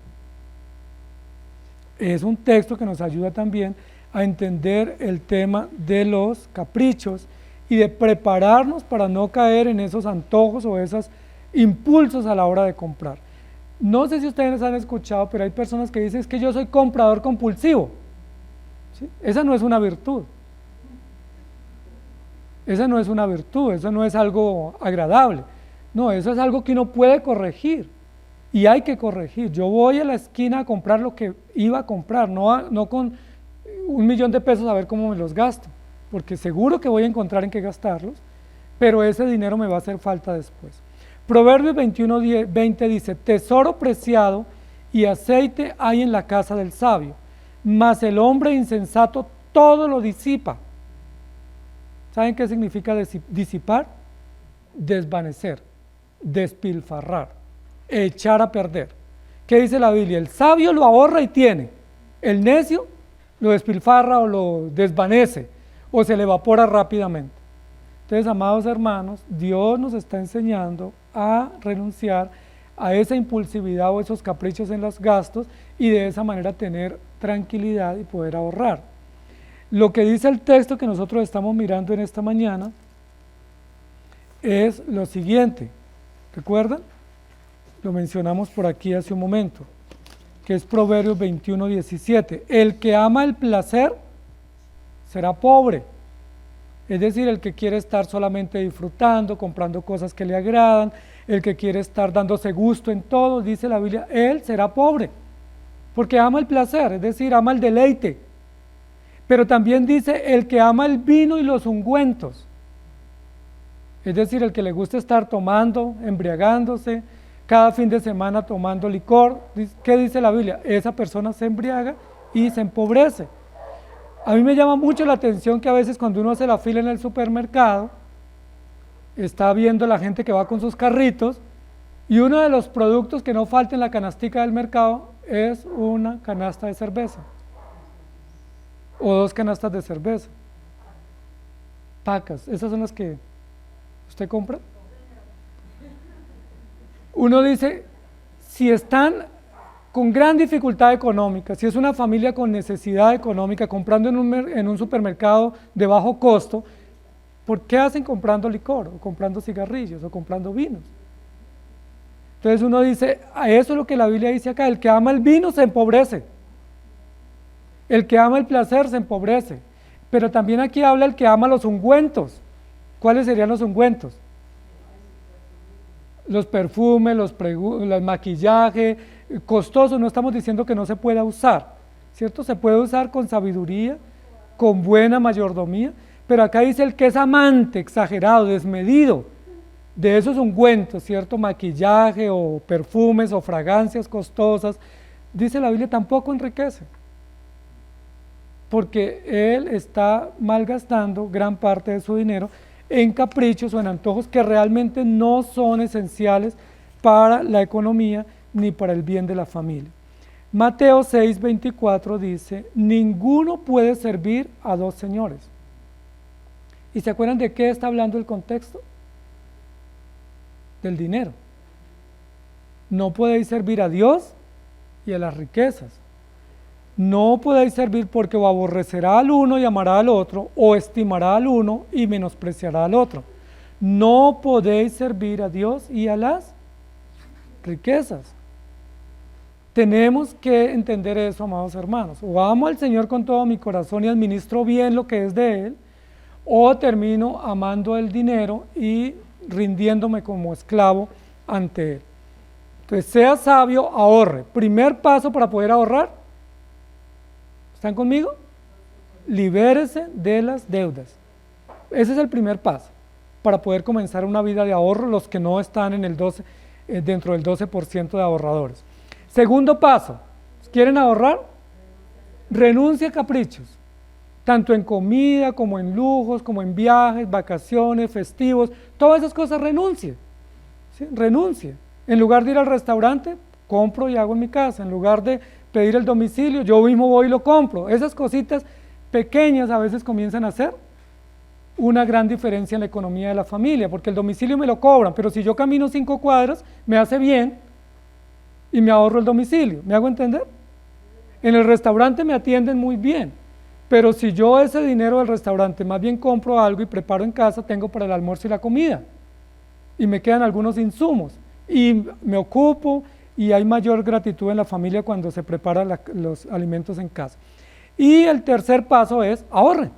Es un texto que nos ayuda también a entender el tema de los caprichos y de prepararnos para no caer en esos antojos o esos impulsos a la hora de comprar. No sé si ustedes han escuchado, pero hay personas que dicen, es que yo soy comprador compulsivo. ¿Sí? Esa no es una virtud. Esa no es una virtud, eso no es algo agradable. No, eso es algo que uno puede corregir y hay que corregir. Yo voy a la esquina a comprar lo que iba a comprar, no con $1.000.000 de pesos a ver cómo me los gasto, porque seguro que voy a encontrar en qué gastarlos, pero ese dinero me va a hacer falta después. Proverbios 21:20 dice, tesoro preciado y aceite hay en la casa del sabio, mas el hombre insensato todo lo disipa. ¿Saben qué significa disipar? Desvanecer, despilfarrar, echar a perder. ¿Qué dice la Biblia? El sabio lo ahorra y tiene, el necio lo despilfarra o lo desvanece o se le evapora rápidamente. Entonces, amados hermanos, Dios nos está enseñando a renunciar a esa impulsividad o esos caprichos en los gastos y de esa manera tener tranquilidad y poder ahorrar. Lo que dice el texto que nosotros estamos mirando en esta mañana es lo siguiente, ¿recuerdan? Lo mencionamos por aquí hace un momento, que es Proverbios 21:17. El que ama el placer será pobre. Es decir, el que quiere estar solamente disfrutando, comprando cosas que le agradan, el que quiere estar dándose gusto en todo, dice la Biblia, él será pobre, porque ama el placer, es decir, ama el deleite. Pero también dice, el que ama el vino y los ungüentos, Es decir, el que le gusta estar tomando, embriagándose, cada fin de semana tomando licor. ¿Qué dice la Biblia? Esa persona se embriaga y se empobrece. A mí me llama mucho la atención que a veces cuando uno hace la fila en el supermercado, está viendo la gente que va con sus carritos y uno de los productos que no falta en la canastica del mercado es una canasta de cerveza o 2 canastas de cerveza. Pacas, esas son las que usted compra. Uno dice, si están con gran dificultad económica, si es una familia con necesidad económica, comprando en un supermercado de bajo costo, ¿por qué hacen comprando licor, o comprando cigarrillos, o comprando vinos? Entonces uno dice, a eso es lo que la Biblia dice acá, el que ama el vino se empobrece, el que ama el placer se empobrece, pero también aquí habla el que ama los ungüentos. ¿Cuáles serían los ungüentos? Los perfumes, los maquillajes, costosos, no estamos diciendo que no se pueda usar, ¿cierto? Se puede usar con sabiduría, con buena mayordomía, pero acá dice el que es amante, exagerado, desmedido, de esos ungüentos, ¿cierto? Maquillaje o perfumes o fragancias costosas, dice la Biblia, tampoco enriquece, porque él está malgastando gran parte de su dinero en caprichos o en antojos que realmente no son esenciales para la economía ni para el bien de la familia. Mateo 6:24 dice, ninguno puede servir a 2 señores. ¿Y se acuerdan de qué está hablando el contexto? Del dinero. No podéis servir a Dios y a las riquezas. No podéis servir porque o aborrecerá al uno y amará al otro, o estimará al uno y menospreciará al otro. No podéis servir a Dios y a las riquezas. Tenemos que entender eso, amados hermanos. O amo al Señor con todo mi corazón y administro bien lo que es de Él, o termino amando el dinero y rindiéndome como esclavo ante Él. Entonces, sea sabio, ahorre. Primer paso para poder ahorrar. ¿Están conmigo? Libérese de las deudas. Ese es el primer paso para poder comenzar una vida de ahorro, los que no están en el 12, dentro del 12% de ahorradores. Segundo paso, ¿quieren ahorrar? Renuncia a caprichos, tanto en comida, como en lujos, como en viajes, vacaciones, festivos, todas esas cosas renuncie, ¿sí? Renuncie. En lugar de ir al restaurante, compro y hago en mi casa. En lugar de pedir el domicilio, yo mismo voy y lo compro. Esas cositas pequeñas a veces comienzan a hacer una gran diferencia en la economía de la familia, porque el domicilio me lo cobran, pero si yo camino 5 cuadras, me hace bien y me ahorro el domicilio. ¿Me hago entender? En el restaurante me atienden muy bien, pero si yo ese dinero del restaurante más bien compro algo y preparo en casa, tengo para el almuerzo y la comida, y me quedan algunos insumos, y me ocupo, y hay mayor gratitud en la familia cuando se preparan los alimentos en casa. Y el tercer paso es ahorre.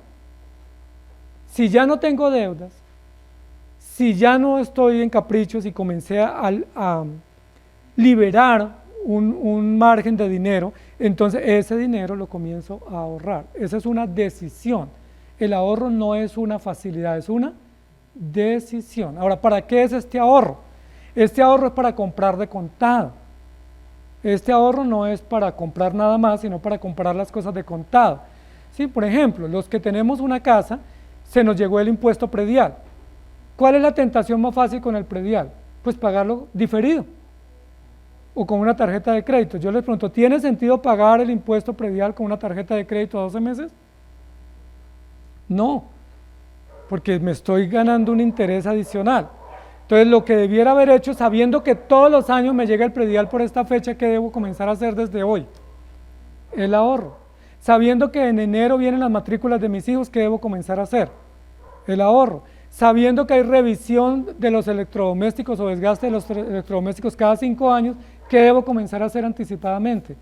Si ya no tengo deudas, si ya no estoy en caprichos y comencé a liberar un margen de dinero, entonces ese dinero lo comienzo a ahorrar. Esa es una decisión. El ahorro no es una facilidad, es una decisión. Ahora, ¿para qué es este ahorro? Este ahorro es para comprar de contado. Este ahorro no es para comprar nada más, sino para comprar las cosas de contado. ¿Sí? Por ejemplo, los que tenemos una casa, se nos llegó el impuesto predial. ¿Cuál es la tentación más fácil con el predial? Pues pagarlo diferido o con una tarjeta de crédito. Yo les pregunto, ¿tiene sentido pagar el impuesto predial con una tarjeta de crédito a 12 meses? No, porque me estoy ganando un interés adicional. Entonces, lo que debiera haber hecho, sabiendo que todos los años me llega el predial por esta fecha, ¿qué debo comenzar a hacer desde hoy? El ahorro. Sabiendo que en enero vienen las matrículas de mis hijos, ¿qué debo comenzar a hacer? El ahorro. Sabiendo que hay revisión de los electrodomésticos o desgaste de los electrodomésticos cada 5 años, ¿qué debo comenzar a hacer anticipadamente?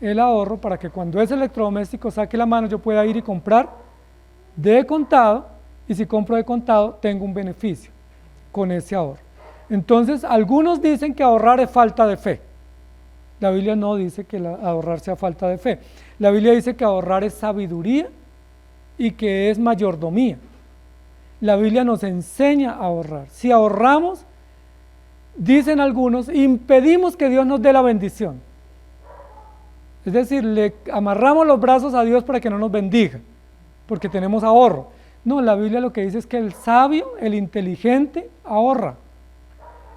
El ahorro, para que cuando ese electrodoméstico saque la mano yo pueda ir y comprar de contado, y si compro de contado tengo un beneficio con ese ahorro. Entonces, algunos dicen que ahorrar es falta de fe. La Biblia no dice que ahorrar sea falta de fe. La Biblia dice que ahorrar es sabiduría y que es mayordomía. La Biblia nos enseña a ahorrar. Si ahorramos, dicen algunos, impedimos que Dios nos dé la bendición. Es decir, le amarramos los brazos a Dios para que no nos bendiga, porque tenemos ahorro. No, la Biblia lo que dice es que el sabio, el inteligente, ahorra.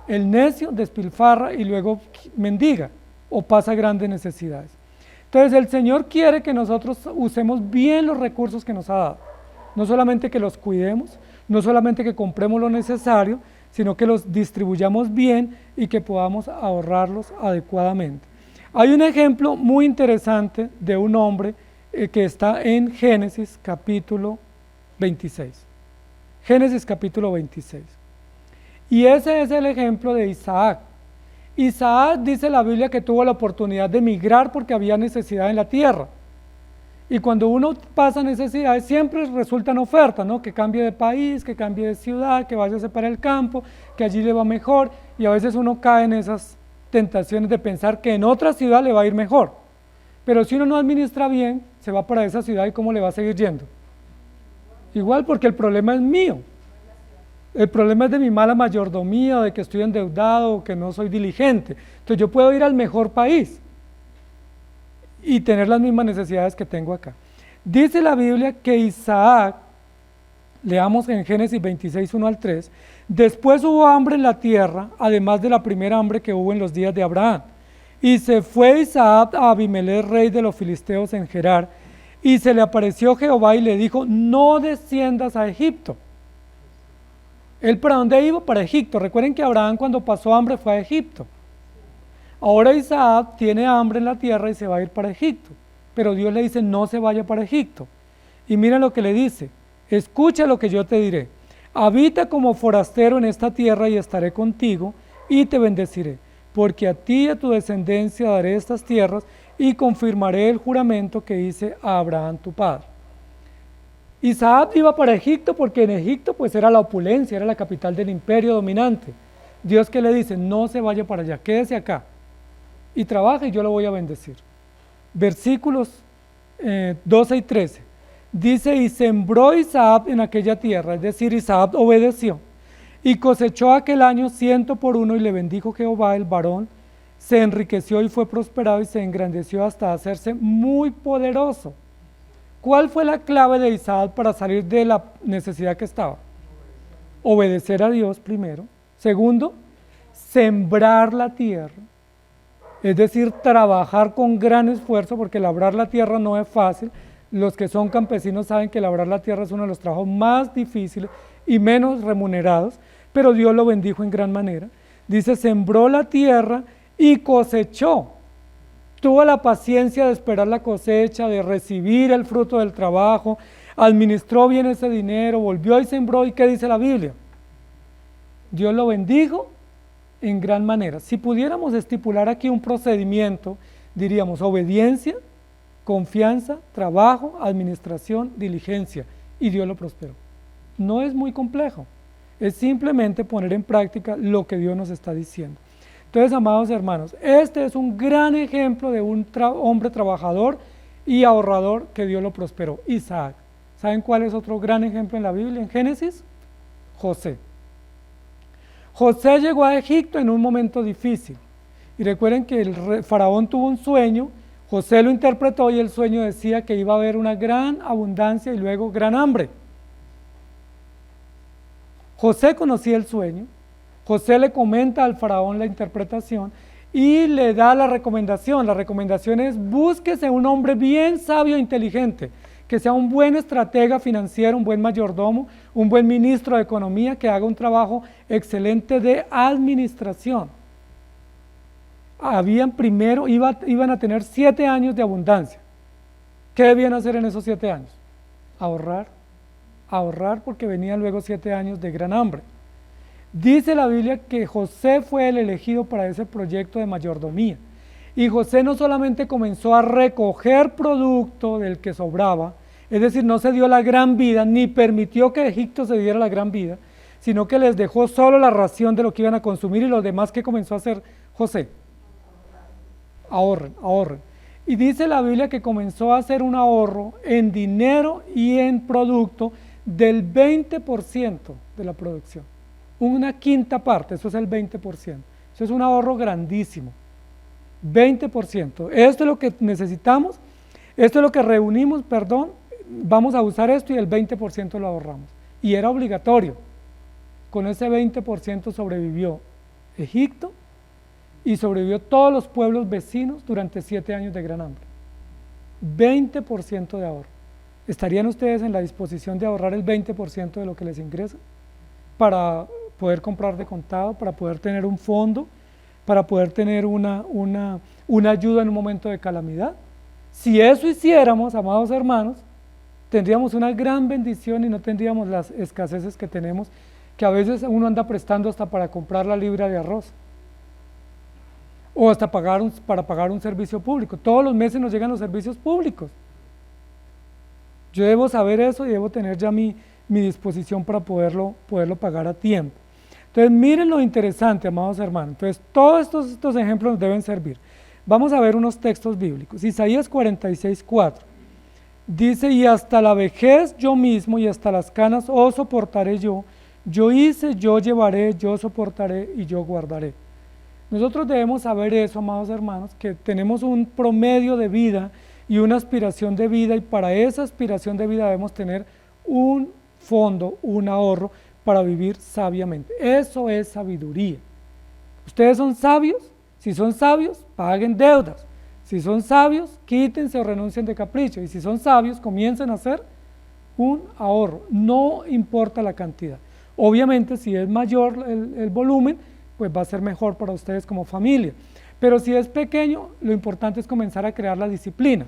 El necio despilfarra y luego mendiga o pasa grandes necesidades. Entonces el Señor quiere que nosotros usemos bien los recursos que nos ha dado. No solamente que los cuidemos, no solamente que compremos lo necesario, sino que los distribuyamos bien y que podamos ahorrarlos adecuadamente. Hay un ejemplo muy interesante de un hombre que está en Génesis capítulo 26. Génesis capítulo 26. Y ese es el ejemplo de Isaac. Isaac, dice la Biblia, que tuvo la oportunidad de emigrar porque había necesidad en la tierra. Y cuando uno pasa necesidades, siempre resultan ofertas, ¿no? Que cambie de país, que cambie de ciudad, que váyase para el campo, que allí le va mejor. Y a veces uno cae en esas tentaciones de pensar que en otra ciudad le va a ir mejor. Pero si uno no administra bien, se va para esa ciudad y ¿cómo le va a seguir yendo? Igual, porque el problema es mío. El problema es de mi mala mayordomía, de que estoy endeudado, o que no soy diligente. Entonces yo puedo ir al mejor país y tener las mismas necesidades que tengo acá. Dice la Biblia que Isaac, leamos en Génesis 26, 1 al 3, después hubo hambre en la tierra, además de la primera hambre que hubo en los días de Abraham. Y se fue Isaac a Abimelech, rey de los filisteos en Gerar, y se le apareció Jehová y le dijo, no desciendas a Egipto. ¿Él para dónde iba? Para Egipto. Recuerden que Abraham cuando pasó hambre fue a Egipto. Ahora Isaac tiene hambre en la tierra y se va a ir para Egipto. Pero Dios le dice, no se vaya para Egipto. Y mira lo que le dice, escucha lo que yo te diré. Habita como forastero en esta tierra y estaré contigo y te bendeciré. Porque a ti y a tu descendencia daré estas tierras y confirmaré el juramento que hice a Abraham tu padre. Isaac iba para Egipto porque en Egipto pues era la opulencia, era la capital del imperio dominante. Dios que le dice, no se vaya para allá, quédese acá y trabaje y yo lo voy a bendecir. Versículos 12 y 13. Dice, y sembró Isaac en aquella tierra, es decir, Isaac obedeció, y cosechó aquel año 100 por 1 y le bendijo Jehová el varón, se enriqueció y fue prosperado y se engrandeció hasta hacerse muy poderoso. ¿Cuál fue la clave de Isaac para salir de la necesidad que estaba? Obedecer a Dios primero. Segundo, sembrar la tierra. Es decir, trabajar con gran esfuerzo, porque labrar la tierra no es fácil. Los que son campesinos saben que labrar la tierra es uno de los trabajos más difíciles y menos remunerados, pero Dios lo bendijo en gran manera. Dice, sembró la tierra y cosechó. Tuvo la paciencia de esperar la cosecha, de recibir el fruto del trabajo, administró bien ese dinero, volvió y sembró. ¿Y qué dice la Biblia? Dios lo bendijo en gran manera. Si pudiéramos estipular aquí un procedimiento, diríamos obediencia, confianza, trabajo, administración, diligencia, y Dios lo prosperó. No es muy complejo, es simplemente poner en práctica lo que Dios nos está diciendo. Entonces, amados hermanos, este es un gran ejemplo de un hombre trabajador y ahorrador que Dios lo prosperó, Isaac. ¿Saben cuál es otro gran ejemplo en la Biblia, en Génesis? José. José llegó a Egipto en un momento difícil. Y recuerden que el faraón tuvo un sueño, José lo interpretó y el sueño decía que iba a haber una gran abundancia y luego gran hambre. José conocía el sueño. José le comenta al faraón la interpretación y le da la recomendación. La recomendación es búsquese un hombre bien sabio e inteligente, que sea un buen estratega financiero, un buen mayordomo, un buen ministro de economía, que haga un trabajo excelente de administración. Iban a tener 7 años de abundancia. ¿Qué debían hacer en esos 7 años? Ahorrar porque venían luego 7 años de gran hambre. Dice la Biblia que José fue el elegido para ese proyecto de mayordomía. Y José no solamente comenzó a recoger producto del que sobraba, es decir, no se dio la gran vida, ni permitió que Egipto se diera la gran vida, sino que les dejó solo la ración de lo que iban a consumir y los demás. ¿Qué comenzó a hacer José? Ahorren. Y dice la Biblia que comenzó a hacer un ahorro en dinero y en producto del 20% de la producción. Una quinta parte, eso es el 20%. Eso es un ahorro grandísimo. 20%. Esto es lo que necesitamos, esto es lo que reunimos, perdón, vamos a usar esto y el 20% lo ahorramos. Y era obligatorio. Con ese 20% sobrevivió Egipto y sobrevivió todos los pueblos vecinos durante 7 años de gran hambre. 20% de ahorro. ¿Estarían ustedes en la disposición de ahorrar el 20% de lo que les ingresa para poder comprar de contado, para poder tener un fondo, para poder tener una ayuda en un momento de calamidad? Si eso hiciéramos, amados hermanos, tendríamos una gran bendición y no tendríamos las escaseces que tenemos, que a veces uno anda prestando hasta para comprar la libra de arroz o hasta para pagar un servicio público. Todos los meses nos llegan los servicios públicos. Yo debo saber eso y debo tener ya mi disposición para poderlo pagar a tiempo. Entonces miren lo interesante, amados hermanos. Entonces todos estos ejemplos nos deben servir. Vamos a ver unos textos bíblicos. Isaías 46:4 dice: y hasta la vejez yo mismo y hasta las canas os soportaré yo hice, yo llevaré, yo soportaré y yo guardaré. Nosotros debemos saber eso, amados hermanos, que tenemos un promedio de vida y una aspiración de vida, y para esa aspiración de vida debemos tener un fondo, un ahorro para vivir sabiamente. Eso es sabiduría. ¿Ustedes son sabios? Si son sabios, paguen deudas. Si son sabios, quítense o renuncien de capricho. Y si son sabios, comiencen a hacer un ahorro. No importa la cantidad. Obviamente, si es mayor el volumen, pues va a ser mejor para ustedes como familia. Pero si es pequeño, lo importante es comenzar a crear la disciplina,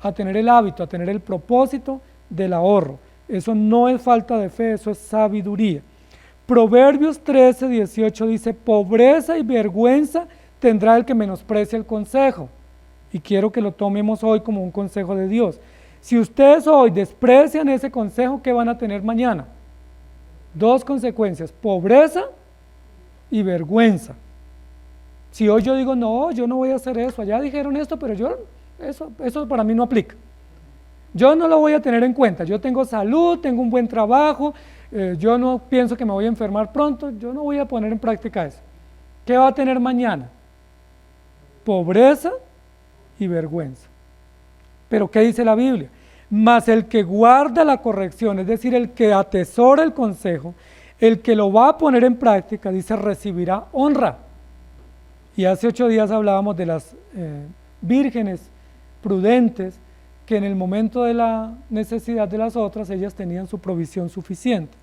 a tener el hábito, a tener el propósito del ahorro. Eso no es falta de fe, eso es sabiduría. Proverbios 13:18 dice: pobreza y vergüenza tendrá el que menosprecia el consejo. Y quiero que lo tomemos hoy como un consejo de Dios. Si ustedes hoy desprecian ese consejo, ¿qué van a tener mañana? 2 consecuencias: pobreza y vergüenza. Si hoy yo digo, no, yo no voy a hacer eso, allá dijeron esto, pero eso para mí no aplica. Yo no lo voy a tener en cuenta. Yo tengo salud, tengo un buen trabajo, yo no pienso que me voy a enfermar pronto, yo no voy a poner en práctica eso. ¿Qué va a tener mañana? Pobreza y vergüenza. ¿Pero qué dice la Biblia? Mas el que guarda la corrección, es decir, el que atesora el consejo, el que lo va a poner en práctica, dice, recibirá honra. Y hace 8 días hablábamos de las vírgenes prudentes, que en el momento de la necesidad de las otras, ellas tenían su provisión suficiente.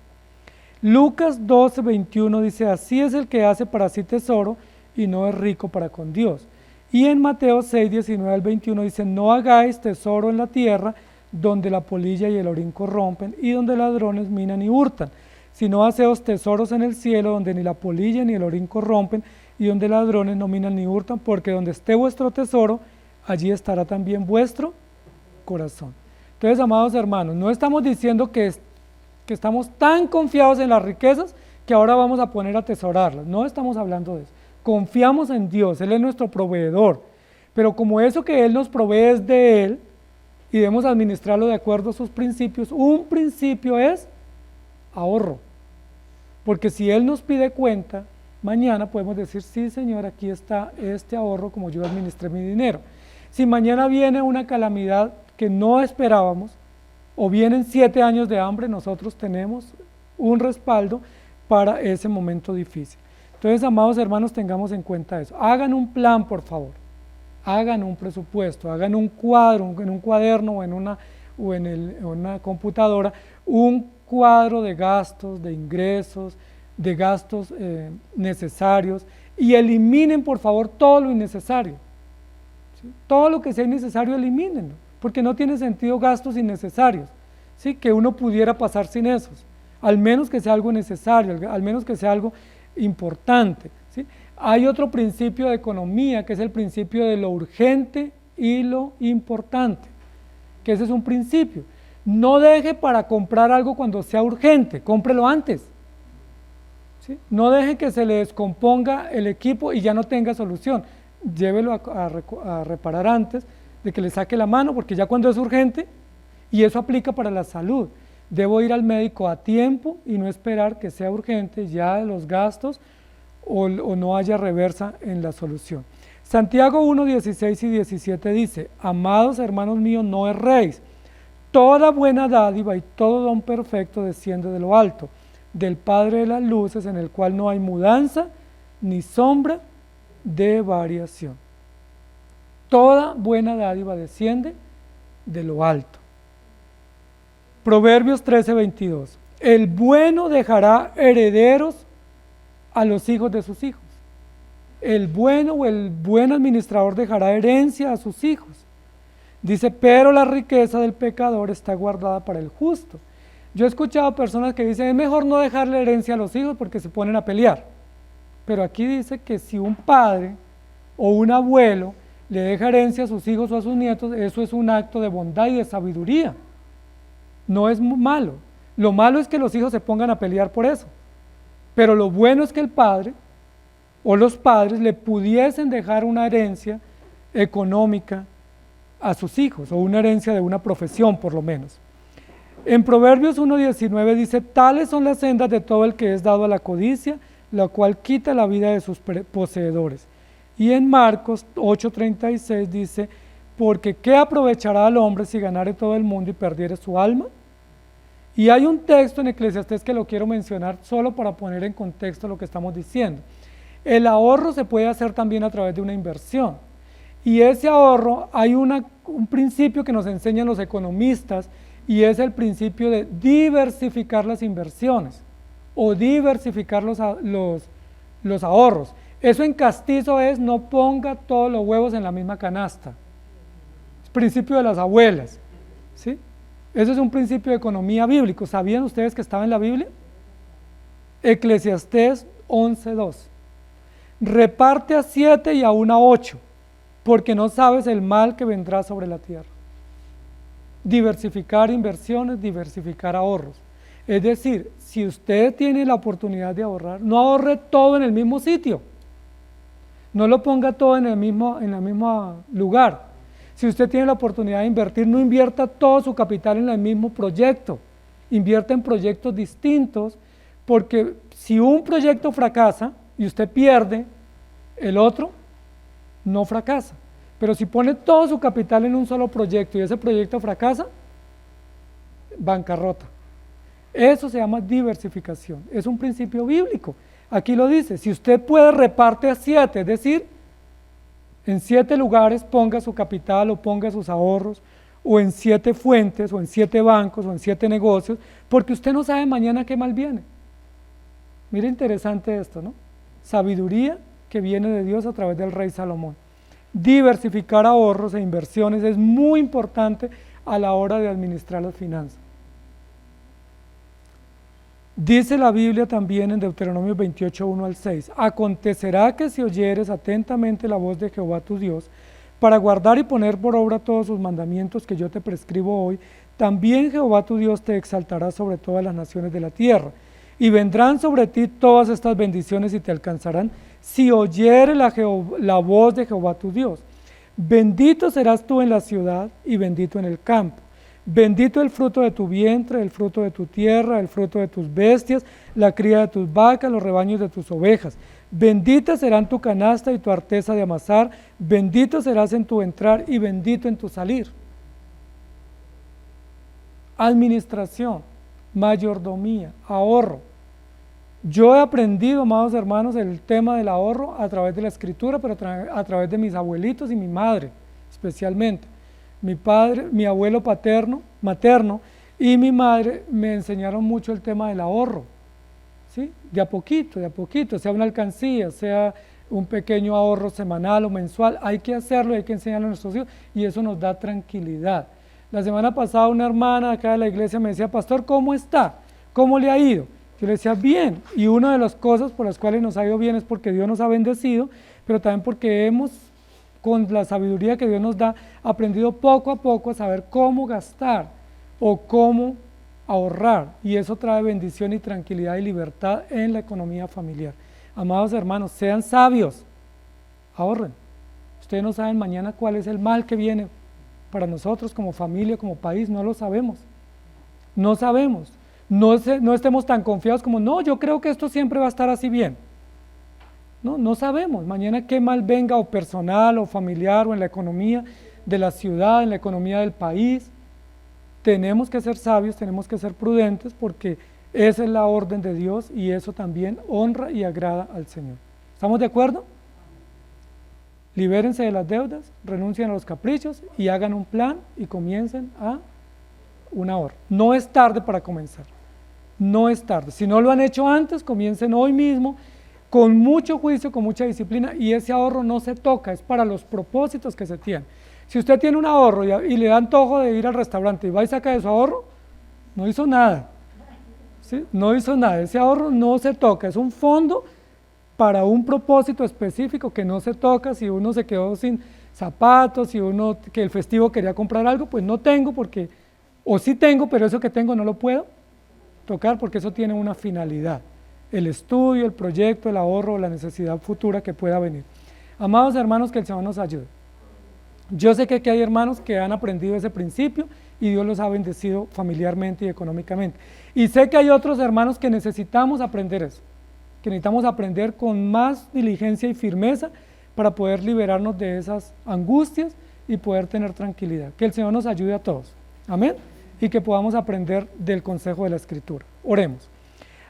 Lucas 12:21 dice: así es el que hace para sí tesoro y no es rico para con Dios. Y en Mateo 6:19 al 21 dice: no hagáis tesoro en la tierra, donde la polilla y el orín corrompen, y donde ladrones minan y hurtan, sino haceos tesoros en el cielo, donde ni la polilla ni el orín corrompen, y donde ladrones no minan ni hurtan, porque donde esté vuestro tesoro, allí estará también vuestro corazón. Entonces, amados hermanos, no estamos diciendo que estamos tan confiados en las riquezas que ahora vamos a poner a atesorarlas. No estamos hablando de eso. Confiamos en Dios, Él es nuestro proveedor. Pero como eso que Él nos provee es de Él, y debemos administrarlo de acuerdo a sus principios, un principio es ahorro. Porque si Él nos pide cuenta, mañana podemos decir: sí, Señor, aquí está este ahorro como yo administré mi dinero. Si mañana viene una calamidad que no esperábamos, o vienen 7 años de hambre, nosotros tenemos un respaldo para ese momento difícil. Entonces, amados hermanos, tengamos en cuenta eso. Hagan un plan, por favor. Hagan un presupuesto, hagan un cuadro, en un cuaderno o en una computadora, un cuadro de gastos, de ingresos, de gastos necesarios, y eliminen, por favor, todo lo innecesario. ¿Sí? Todo lo que sea innecesario, elimínenlo, porque no tiene sentido gastos innecesarios, ¿sí? Que uno pudiera pasar sin esos, al menos que sea algo necesario, al menos que sea algo importante, ¿sí? Hay otro principio de economía, que es el principio de lo urgente y lo importante, que ese es un principio. No deje para comprar algo cuando sea urgente, cómprelo antes. ¿Sí? No deje que se le descomponga el equipo y ya no tenga solución. Llévelo a reparar antes de que le saque la mano, porque ya cuando es urgente, y eso aplica para la salud. Debo ir al médico a tiempo y no esperar que sea urgente ya los gastos o no haya reversa en la solución. Santiago 1, 16 y 17 dice, amados hermanos míos, no erréis. Toda buena dádiva y todo don perfecto desciende de lo alto, del Padre de las luces, en el cual no hay mudanza ni sombra de variación. Toda buena dádiva desciende de lo alto. Proverbios 13, 22. El bueno dejará herederos a los hijos de sus hijos. El bueno o el buen administrador dejará herencia a sus hijos. Dice, pero la riqueza del pecador está guardada para el justo. Yo he escuchado personas que dicen, es mejor no dejarle herencia a los hijos porque se ponen a pelear. Pero aquí dice que si un padre o un abuelo le deja herencia a sus hijos o a sus nietos, eso es un acto de bondad y de sabiduría. No es malo. Lo malo es que los hijos se pongan a pelear por eso. Pero lo bueno es que el padre o los padres le pudiesen dejar una herencia económica a sus hijos, o una herencia de una profesión por lo menos. En Proverbios 1:19 dice, tales son las sendas de todo el que es dado a la codicia, la cual quita la vida de sus poseedores. Y en Marcos 8:36 dice, porque ¿qué aprovechará al hombre si ganare todo el mundo y perdiere su alma? Y hay un texto en Eclesiastés que lo quiero mencionar solo para poner en contexto lo que estamos diciendo. El ahorro se puede hacer también a través de una inversión. Y ese ahorro, hay un principio que nos enseñan los economistas, y es el principio de diversificar las inversiones o diversificar los ahorros. Eso en castizo es, no ponga todos los huevos en la misma canasta. Es principio de las abuelas, ¿sí? Eso es un principio de economía bíblico. ¿Sabían ustedes que estaba en la Biblia? Eclesiastés 11:2. Reparte a 7 y aún a 8, porque no sabes el mal que vendrá sobre la tierra. Diversificar inversiones, diversificar ahorros. Es decir, si usted tiene la oportunidad de ahorrar, no ahorre todo en el mismo sitio. No lo ponga todo en el mismo lugar. Si usted tiene la oportunidad de invertir, no invierta todo su capital en el mismo proyecto. Invierta en proyectos distintos, porque si un proyecto fracasa y usted pierde, el otro no fracasa. Pero si pone todo su capital en un solo proyecto y ese proyecto fracasa, bancarrota. Eso se llama diversificación. Es un principio bíblico. Aquí lo dice, si usted puede reparte a 7, es decir, en 7 lugares ponga su capital o ponga sus ahorros, o en 7 fuentes, o en 7 bancos, o en 7 negocios, porque usted no sabe mañana qué mal viene. Mira interesante esto, ¿no? Sabiduría que viene de Dios a través del rey Salomón. Diversificar ahorros e inversiones es muy importante a la hora de administrar las finanzas. Dice la Biblia también en Deuteronomio 28, 1 al 6, acontecerá que si oyeres atentamente la voz de Jehová tu Dios, para guardar y poner por obra todos sus mandamientos que yo te prescribo hoy, también Jehová tu Dios te exaltará sobre todas las naciones de la tierra, y vendrán sobre ti todas estas bendiciones y te alcanzarán, si oyeres la voz de Jehová tu Dios. Bendito serás tú en la ciudad y bendito en el campo. Bendito el fruto de tu vientre, el fruto de tu tierra, el fruto de tus bestias, la cría de tus vacas, los rebaños de tus ovejas. Bendita serán tu canasta y tu arteza de amasar, bendito serás en tu entrar y bendito en tu salir. Administración, mayordomía, ahorro. Yo he aprendido, amados hermanos, el tema del ahorro a través de la escritura, pero a través de mis abuelitos y mi madre, especialmente. Mi padre, mi abuelo materno y mi madre me enseñaron mucho el tema del ahorro, ¿sí? De a poquito, sea una alcancía, sea un pequeño ahorro semanal o mensual, hay que hacerlo, hay que enseñarlo a nuestros hijos y eso nos da tranquilidad. La semana pasada una hermana acá de la iglesia me decía, pastor, ¿cómo está? ¿Cómo le ha ido? Yo le decía, bien, y una de las cosas por las cuales nos ha ido bien es porque Dios nos ha bendecido, pero también porque hemos, con la sabiduría que Dios nos da, aprendido poco a poco a saber cómo gastar o cómo ahorrar, y eso trae bendición y tranquilidad y libertad en la economía familiar. Amados hermanos, sean sabios, ahorren. Ustedes no saben mañana cuál es el mal que viene para nosotros como familia, como país, no lo sabemos. No sabemos. No estemos tan confiados como, no, yo creo que esto siempre va a estar así bien. No sabemos. Mañana qué mal venga o personal o familiar o en la economía de la ciudad, en la economía del país. Tenemos que ser sabios, tenemos que ser prudentes porque esa es la orden de Dios y eso también honra y agrada al Señor. ¿Estamos de acuerdo? Libérense de las deudas, renuncien a los caprichos y hagan un plan y comiencen a un ahorro. No es tarde para comenzar, no es tarde. Si no lo han hecho antes, comiencen hoy mismo con mucho juicio, con mucha disciplina, y ese ahorro no se toca, es para los propósitos que se tienen. Si usted tiene un ahorro y le da antojo de ir al restaurante y va y saca de su ahorro, no hizo nada, ¿sí? No hizo nada, ese ahorro no se toca, es un fondo para un propósito específico que no se toca. Si uno se quedó sin zapatos, si uno que el festivo quería comprar algo, pues no tengo porque, o sí tengo, pero eso que tengo no lo puedo tocar porque eso tiene una finalidad, el estudio, el proyecto, el ahorro, la necesidad futura que pueda venir. Amados hermanos, que el Señor nos ayude. Yo sé que aquí hay hermanos que han aprendido ese principio y Dios los ha bendecido familiarmente y económicamente. Y sé que hay otros hermanos que necesitamos aprender eso, que necesitamos aprender con más diligencia y firmeza para poder liberarnos de esas angustias y poder tener tranquilidad. Que el Señor nos ayude a todos. Amén. Y que podamos aprender del consejo de la Escritura. Oremos.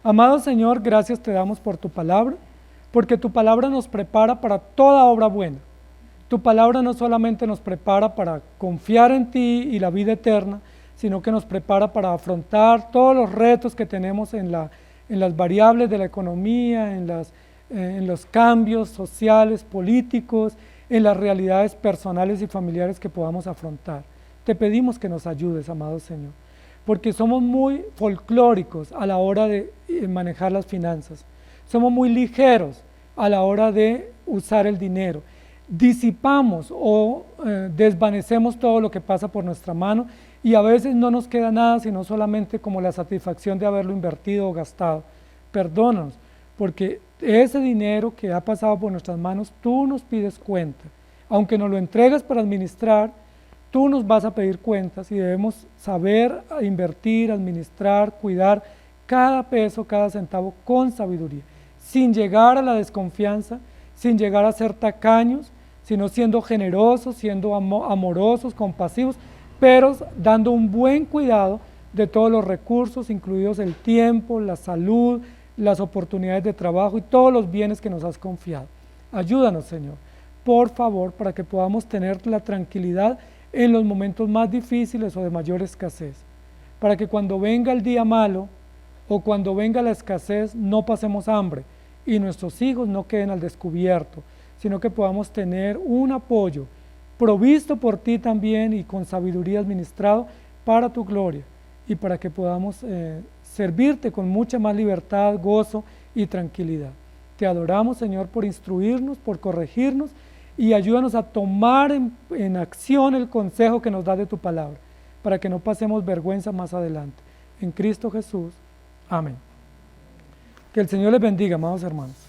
Amado Señor, gracias te damos por tu palabra, porque tu palabra nos prepara para toda obra buena. Tu palabra no solamente nos prepara para confiar en ti y la vida eterna, sino que nos prepara para afrontar todos los retos que tenemos en las variables de la economía, en los cambios sociales, políticos, en las realidades personales y familiares que podamos afrontar. Te pedimos que nos ayudes, amado Señor, porque somos muy folclóricos a la hora de manejar las finanzas, somos muy ligeros a la hora de usar el dinero, disipamos o desvanecemos todo lo que pasa por nuestra mano y a veces no nos queda nada sino solamente como la satisfacción de haberlo invertido o gastado. Perdónanos, porque ese dinero que ha pasado por nuestras manos, tú nos pides cuenta. Aunque nos lo entregas para administrar, tú nos vas a pedir cuentas y debemos saber invertir, administrar, cuidar cada peso, cada centavo con sabiduría, sin llegar a la desconfianza, sin llegar a ser tacaños, sino siendo generosos, siendo amorosos, compasivos, pero dando un buen cuidado de todos los recursos, incluidos el tiempo, la salud, las oportunidades de trabajo y todos los bienes que nos has confiado. Ayúdanos, Señor, por favor, para que podamos tener la tranquilidad en los momentos más difíciles o de mayor escasez, para que cuando venga el día malo o cuando venga la escasez no pasemos hambre y nuestros hijos no queden al descubierto, sino que podamos tener un apoyo provisto por ti también y con sabiduría administrado para tu gloria y para que podamos servirte con mucha más libertad, gozo y tranquilidad. Te adoramos, Señor, por instruirnos, por corregirnos y ayúdanos a tomar en acción el consejo que nos da de tu palabra, para que no pasemos vergüenza más adelante. En Cristo Jesús. Amén. Que el Señor les bendiga, amados hermanos.